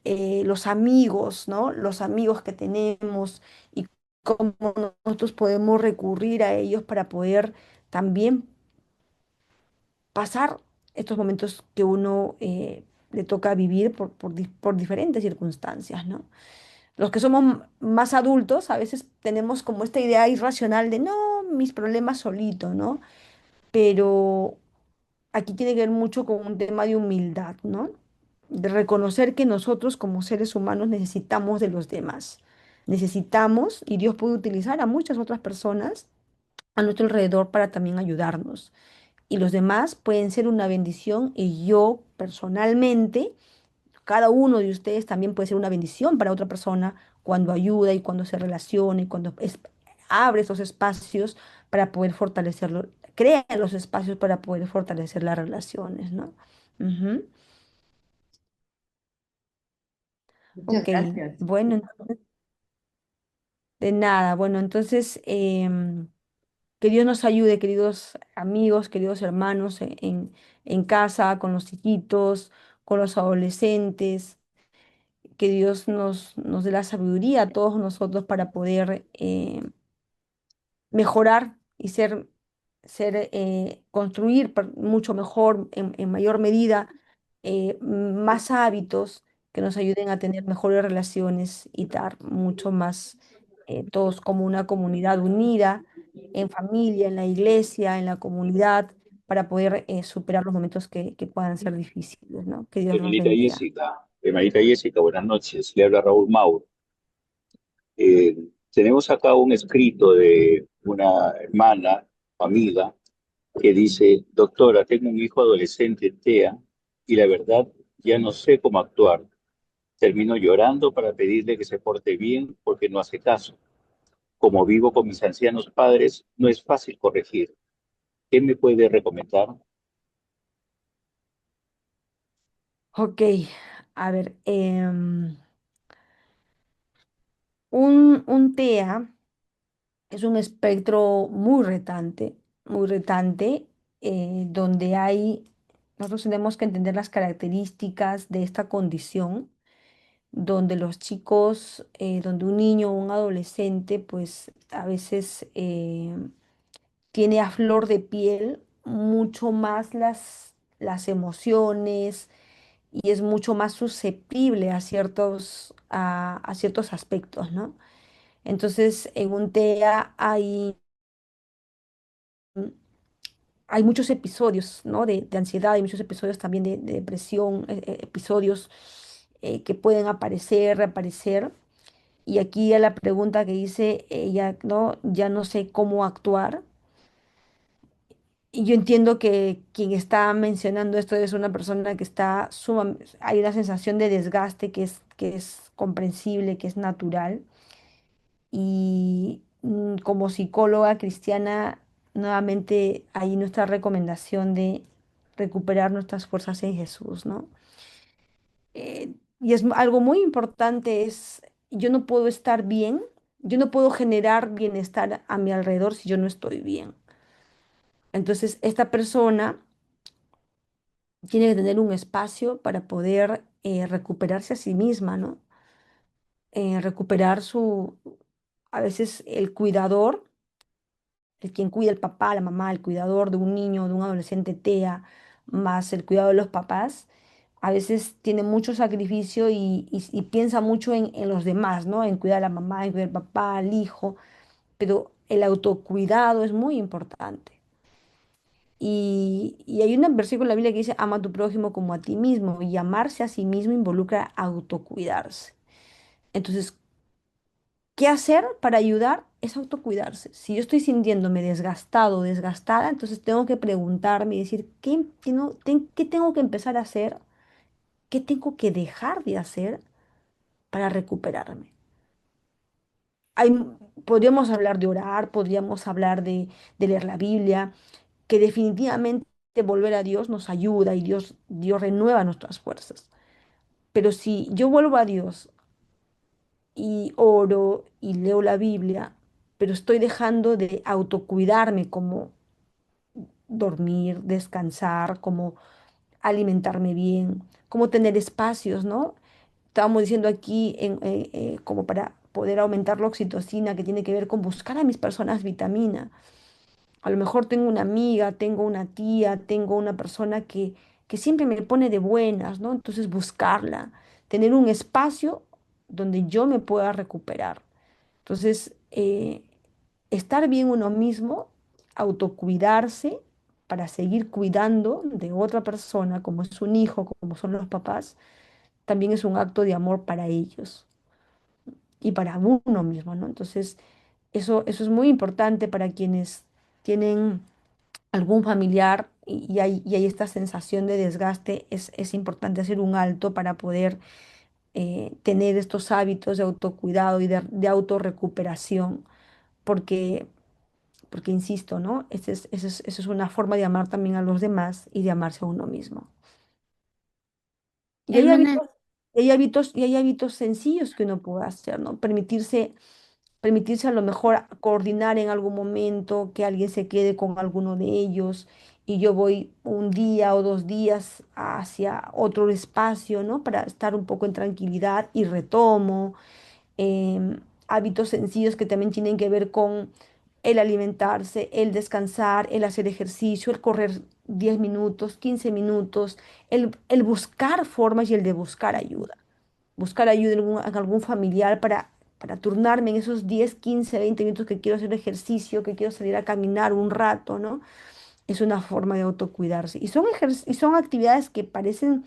los amigos, ¿no? Los amigos que tenemos y cómo nosotros podemos recurrir a ellos para poder también pasar estos momentos que uno le toca vivir por diferentes circunstancias, ¿no? Los que somos más adultos a veces tenemos como esta idea irracional de no, mis problemas solito, ¿no? Pero aquí tiene que ver mucho con un tema de humildad, ¿no? De reconocer que nosotros como seres humanos necesitamos de los demás. Necesitamos, y Dios puede utilizar a muchas otras personas a nuestro alrededor para también ayudarnos. Y los demás pueden ser una bendición y yo personalmente, cada uno de ustedes también puede ser una bendición para otra persona cuando ayuda y cuando se relaciona y cuando abre esos espacios para poder fortalecerlo, crea los espacios para poder fortalecer las relaciones, ¿no? Ujú.
Muchas
Ok,
gracias.
bueno, de nada. Bueno, entonces, que Dios nos ayude, queridos amigos, queridos hermanos, en casa, con los chiquitos, con los adolescentes, que Dios nos dé la sabiduría a todos nosotros para poder mejorar y construir mucho mejor, en mayor medida, más hábitos que nos ayuden a tener mejores relaciones y dar mucho más, todos como una comunidad unida, en familia, en la iglesia, en la comunidad, para poder superar los momentos que puedan ser difíciles, ¿no? Que Dios nos bendiga.
Hermanita Jessica, buenas noches. Le habla Raúl Mauro. Eh, Tenemos acá un escrito de una hermana, amiga, que dice, doctora, tengo un hijo adolescente, TEA, y la verdad ya no sé cómo actuar. Termino llorando para pedirle que se porte bien porque no hace caso. Como vivo con mis ancianos padres, no es fácil corregir. ¿Qué me puede recomendar?
Ok, a ver, un TEA es un espectro muy retante, donde nosotros tenemos que entender las características de esta condición, donde los chicos, donde un niño o un adolescente, pues a veces tiene a flor de piel mucho más las emociones y es mucho más susceptible a ciertos aspectos, ¿no? Entonces, en un TEA hay muchos episodios, ¿no? De ansiedad, hay muchos episodios también de depresión, episodios que pueden aparecer, reaparecer. Y aquí a la pregunta que dice ella, ¿no? Ya no sé cómo actuar. Y yo entiendo que quien está mencionando esto es una persona que hay una sensación de desgaste que es comprensible, que es natural. Y como psicóloga cristiana, nuevamente ahí nuestra recomendación de recuperar nuestras fuerzas en Jesús, ¿no? Y algo muy importante yo no puedo estar bien, yo no puedo generar bienestar a mi alrededor si yo no estoy bien. Entonces, esta persona tiene que tener un espacio para poder recuperarse a sí misma, ¿no? Recuperar a veces el cuidador, quien cuida, el papá, la mamá, el cuidador de un niño, de un adolescente TEA, más el cuidado de los papás, a veces tiene mucho sacrificio y piensa mucho en los demás, ¿no? En cuidar a la mamá, en cuidar al papá, al hijo, pero el autocuidado es muy importante. Y hay un versículo en la Biblia que dice, ama a tu prójimo como a ti mismo, y amarse a sí mismo involucra autocuidarse. Entonces, ¿qué hacer para ayudar? Es autocuidarse. Si yo estoy sintiéndome desgastado o desgastada, entonces tengo que preguntarme y decir, ¿qué tengo que empezar a hacer? ¿Qué tengo que dejar de hacer para recuperarme? Hay, podríamos hablar de orar, podríamos hablar de leer la Biblia, que definitivamente volver a Dios nos ayuda y Dios renueva nuestras fuerzas. Pero si yo vuelvo a Dios y oro y leo la Biblia, pero estoy dejando de autocuidarme, como dormir, descansar, como alimentarme bien, como tener espacios, ¿no? Estábamos diciendo aquí, como para poder aumentar la oxitocina, que tiene que ver con buscar a mis personas vitamina. A lo mejor tengo una amiga, tengo una tía, tengo una persona que siempre me pone de buenas, ¿no? Entonces buscarla, tener un espacio donde yo me pueda recuperar. Entonces, estar bien uno mismo, autocuidarse para seguir cuidando de otra persona, como es un hijo, como son los papás, también es un acto de amor para ellos y para uno mismo, ¿no? Entonces, eso es muy importante para quienes tienen algún familiar y hay esta sensación de desgaste. Es importante hacer un alto para poder tener estos hábitos de autocuidado y de autorrecuperación, porque, porque insisto, ¿no? Esa es una forma de amar también a los demás y de amarse a uno mismo. Y hay
Hermana,
hábitos. y hay hábitos sencillos que uno puede hacer, ¿no? Permitirse a lo mejor coordinar en algún momento, que alguien se quede con alguno de ellos y yo voy un día o 2 días hacia otro espacio, ¿no? Para estar un poco en tranquilidad y retomo. Hábitos sencillos que también tienen que ver con el alimentarse, el descansar, el hacer ejercicio, el correr 10 minutos, 15 minutos, el buscar formas y el de buscar ayuda en algún familiar para turnarme en esos 10 15 20 minutos que quiero hacer ejercicio, que quiero salir a caminar un rato, ¿no? Es una forma de autocuidarse. Y son actividades que parecen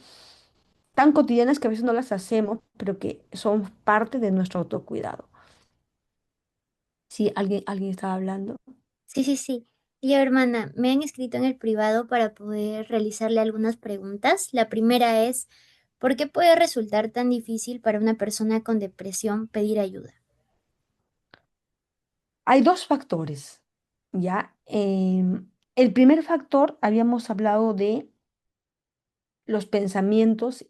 tan cotidianas que a veces no las hacemos, pero que son parte de nuestro autocuidado. Sí, alguien estaba hablando.
Sí, sí, sí. Y hermana, me han escrito en el privado para poder realizarle algunas preguntas. La primera es, ¿por qué puede resultar tan difícil para una persona con depresión pedir ayuda?
Hay dos factores, ¿ya? El primer factor, habíamos hablado de los pensamientos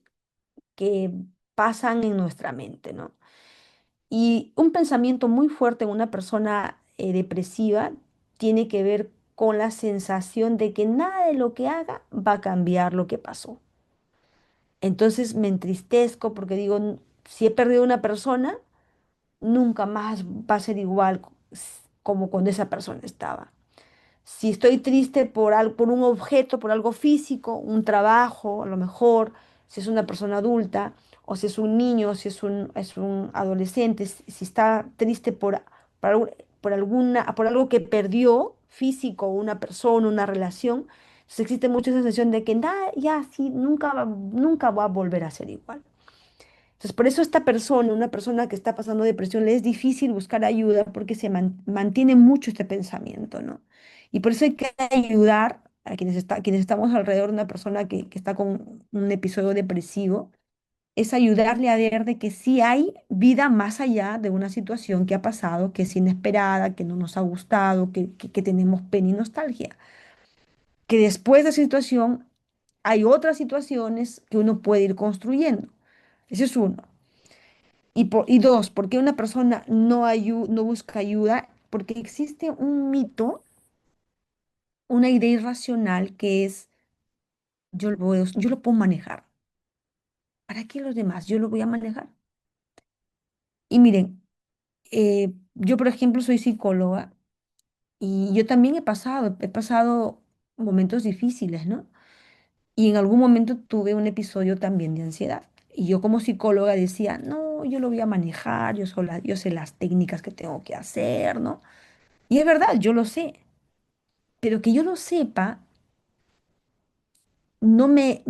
que pasan en nuestra mente, ¿no? Y un pensamiento muy fuerte en una persona depresiva tiene que ver con la sensación de que nada de lo que haga va a cambiar lo que pasó. Entonces me entristezco porque digo, Si he perdido una persona, nunca más va a ser igual como cuando esa persona estaba. Si estoy triste por un objeto, por algo físico, un trabajo, a lo mejor, si es una persona adulta, o si es un niño, si es un adolescente, si está triste por algo que perdió físico, una persona, una relación, entonces existe mucha sensación de que nada, ya, sí, nunca va a volver a ser igual. Entonces, por eso esta persona, una persona que está pasando depresión, le es difícil buscar ayuda porque mantiene mucho este pensamiento, ¿no? Y por eso hay que ayudar a quienes estamos alrededor de una persona que está con un episodio depresivo, es ayudarle a ver de que sí hay vida más allá de una situación que ha pasado, que es inesperada, que no nos ha gustado, que tenemos pena y nostalgia. Que después de esa situación hay otras situaciones que uno puede ir construyendo. Ese es uno. Y dos, ¿por qué una persona no busca ayuda? Porque existe un mito, una idea irracional que es, yo lo puedo manejar. ¿Para qué los demás? Yo lo voy a manejar. Y miren, yo por ejemplo soy psicóloga y yo también he pasado momentos difíciles, ¿no? Y en algún momento tuve un episodio también de ansiedad. Y yo como psicóloga decía, no, yo lo voy a manejar, yo sé las técnicas que tengo que hacer, ¿no? Y es verdad, yo lo sé, pero que yo lo sepa no me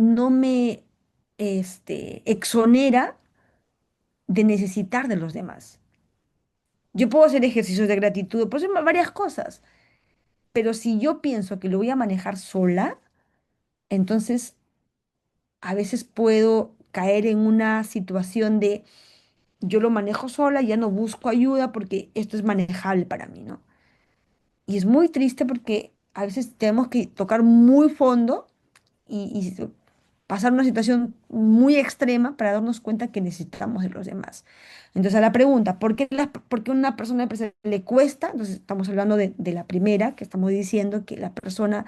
exonera de necesitar de los demás. Yo puedo hacer ejercicios de gratitud, puedo hacer varias cosas, pero si yo pienso que lo voy a manejar sola, entonces a veces puedo caer en una situación de yo lo manejo sola, ya no busco ayuda porque esto es manejable para mí, ¿no? Y es muy triste porque a veces tenemos que tocar muy fondo y pasar una situación muy extrema para darnos cuenta que necesitamos de los demás. Entonces, a la pregunta, ¿por qué a una persona depresiva le cuesta? Entonces, estamos hablando de la primera, que estamos diciendo que la persona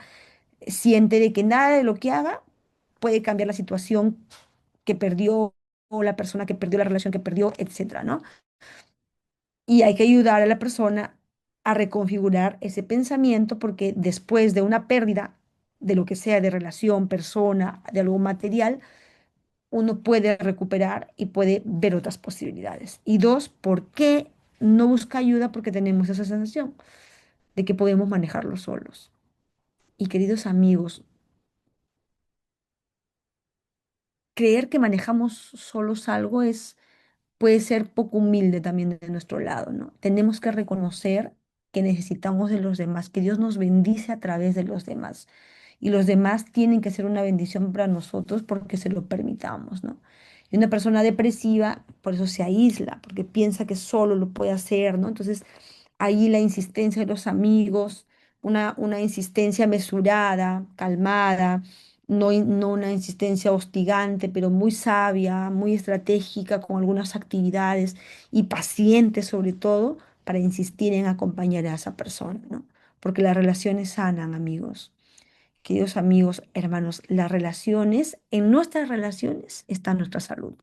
siente de que nada de lo que haga puede cambiar la situación que perdió o la persona que perdió, la relación que perdió, etcétera, ¿no? Y hay que ayudar a la persona a reconfigurar ese pensamiento porque después de una pérdida de lo que sea, de relación, persona, de algo material, uno puede recuperar y puede ver otras posibilidades. Y dos, ¿por qué no busca ayuda? Porque tenemos esa sensación de que podemos manejarlo solos. Y queridos amigos, creer que manejamos solos algo puede ser poco humilde también de nuestro lado, ¿no? Tenemos que reconocer que necesitamos de los demás, que Dios nos bendice a través de los demás. Y los demás tienen que ser una bendición para nosotros porque se lo permitamos, ¿no? Y una persona depresiva, por eso se aísla, porque piensa que solo lo puede hacer, ¿no? Entonces, ahí la insistencia de los amigos, una insistencia mesurada, calmada, no una insistencia hostigante, pero muy sabia, muy estratégica, con algunas actividades y paciente sobre todo para insistir en acompañar a esa persona, ¿no? Porque las relaciones sanan, amigos. Queridos amigos, hermanos, las relaciones, en nuestras relaciones está nuestra salud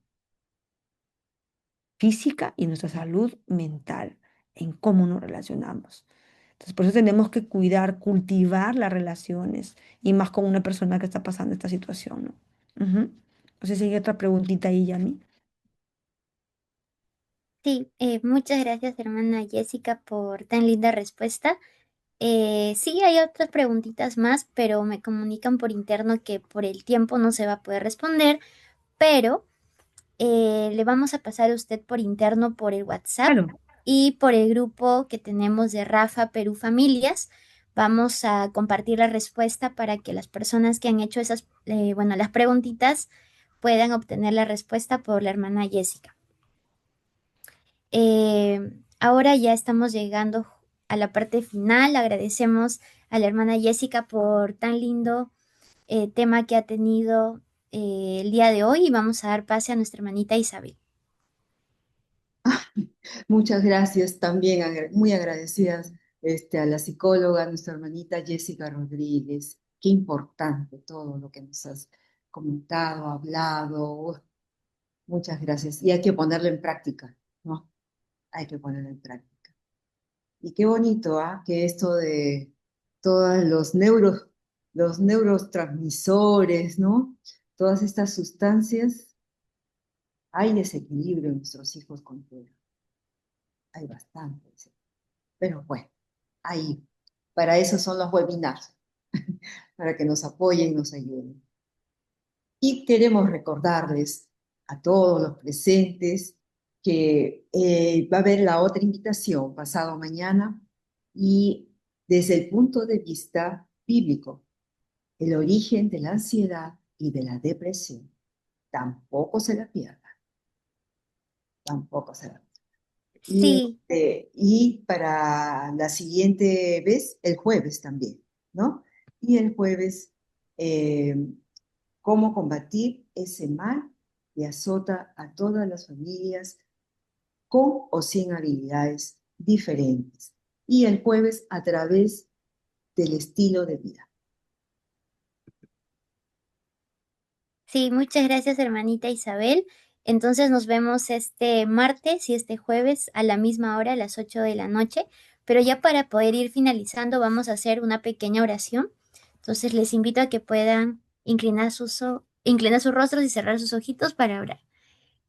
física y nuestra salud mental, en cómo nos relacionamos. Entonces, por eso tenemos que cuidar, cultivar las relaciones y más con una persona que está pasando esta situación, ¿no? Ujú. No sé si hay otra preguntita ahí, Yami.
Sí, muchas gracias, hermana Jessica, por tan linda respuesta. Sí, hay otras preguntitas más, pero me comunican por interno que por el tiempo no se va a poder responder, pero le vamos a pasar a usted por interno por el WhatsApp
Claro.
y por el grupo que tenemos de Rafa Perú Familias. Vamos a compartir la respuesta para que las personas que han hecho esas, bueno, las preguntitas puedan obtener la respuesta por la hermana Jessica. Ahora ya estamos llegando a la parte final. Agradecemos a la hermana Jessica por tan lindo tema que ha tenido el día de hoy y vamos a dar pase a nuestra hermanita Isabel.
Muchas gracias también, muy agradecidas a la psicóloga, nuestra hermanita Jessica Rodríguez. Qué importante todo lo que nos has comentado, hablado. Muchas gracias. Y hay que ponerlo en práctica, ¿no? Hay que ponerlo en práctica. Y qué bonito, ¿ah? Que esto de todos los neurotransmisores, ¿no? Todas estas sustancias, hay desequilibrio en nuestros hijos con todo. Hay bastante. Pero bueno, ahí, para eso son los webinars, para que nos apoyen y nos ayuden. Y queremos recordarles a todos los presentes que va a haber la otra invitación pasado mañana y desde el punto de vista bíblico, el origen de la ansiedad y de la depresión. Tampoco se la pierda, tampoco se la pierda.
Sí,
Y para la siguiente vez, el jueves también, ¿no? Y el jueves, eh, cómo combatir ese mal que azota a todas las familias con o sin habilidades diferentes. Y el jueves a través del estilo de vida.
sí, muchas gracias, hermanita Isabel. Entonces nos vemos este martes y este jueves a la misma hora, a las 8 de la noche. Pero ya para poder ir finalizando, vamos a hacer una pequeña oración. Entonces les invito a que puedan inclinar sus rostros y cerrar sus ojitos para orar.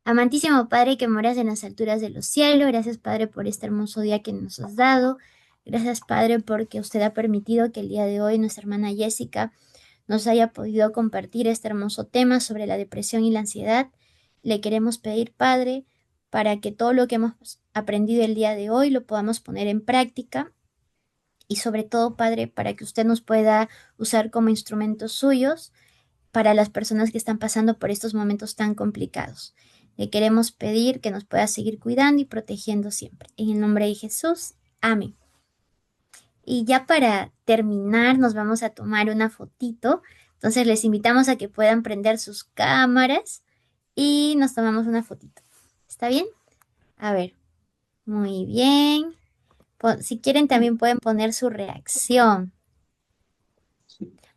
Amantísimo Padre que moras en las alturas de los cielos, gracias Padre por este hermoso día que nos has dado. Gracias Padre porque usted ha permitido que el día de hoy nuestra hermana Jessica nos haya podido compartir este hermoso tema sobre la depresión y la ansiedad. Le queremos pedir, Padre, para que todo lo que hemos aprendido el día de hoy lo podamos poner en práctica y sobre todo, Padre, para que usted nos pueda usar como instrumentos suyos para las personas que están pasando por estos momentos tan complicados. Le queremos pedir que nos pueda seguir cuidando y protegiendo siempre. En el nombre de Jesús, amén. Y ya para terminar, nos vamos a tomar una fotito. Entonces les invitamos a que puedan prender sus cámaras y nos tomamos una fotito. ¿Está bien? A ver, muy bien. Si quieren, también pueden poner su reacción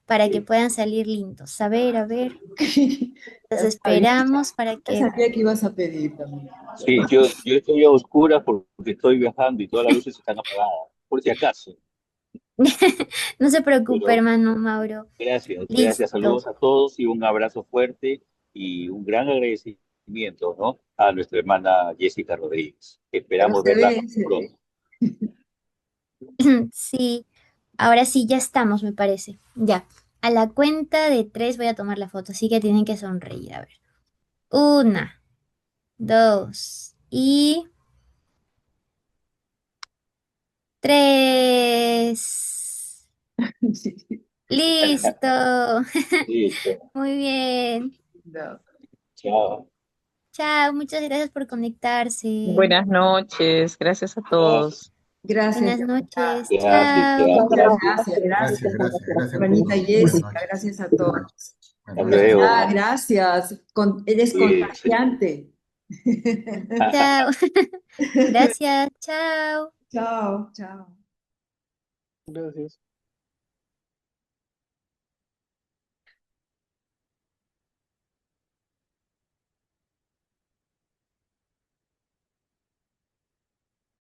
para que puedan salir lindos. A ver. Los
Ya sabía,
esperamos para
ya
que
sabía que ibas a pedir también.
Sí, yo estoy a oscuras porque estoy viajando y todas las luces están apagadas, por si acaso.
no se preocupe,
Pero
hermano Mauro.
gracias, gracias,
Listo.
saludos a todos y un abrazo fuerte y un gran agradecimiento, ¿no? A nuestra hermana Jessica Rodríguez.
Pero
Esperamos verla
se ve.
pronto.
Sí, ahora sí, ya estamos, me parece. Ya. A la cuenta de tres voy a tomar la foto, así que tienen que sonreír. A ver. Una, dos y tres.
Sí,
Listo.
Listo.
Muy bien.
no.
Chao.
Chao, muchas gracias por conectarse.
Buenas noches, gracias a
Gracias,
todos.
Gracias,
Buenas
de verdad.
noches.
gracias,
Chao.
Muchas
gracias.
gracias,
Gracias,
gracias,
gracias, gracias por
hermanita
todo. Buenas
Jessica,
noches.
gracias a todos.
Hasta luego.
Gracias. Eres
Cuídense.
contagiante.
Chao. Gracias, chao.
Chao, chao.
Gracias.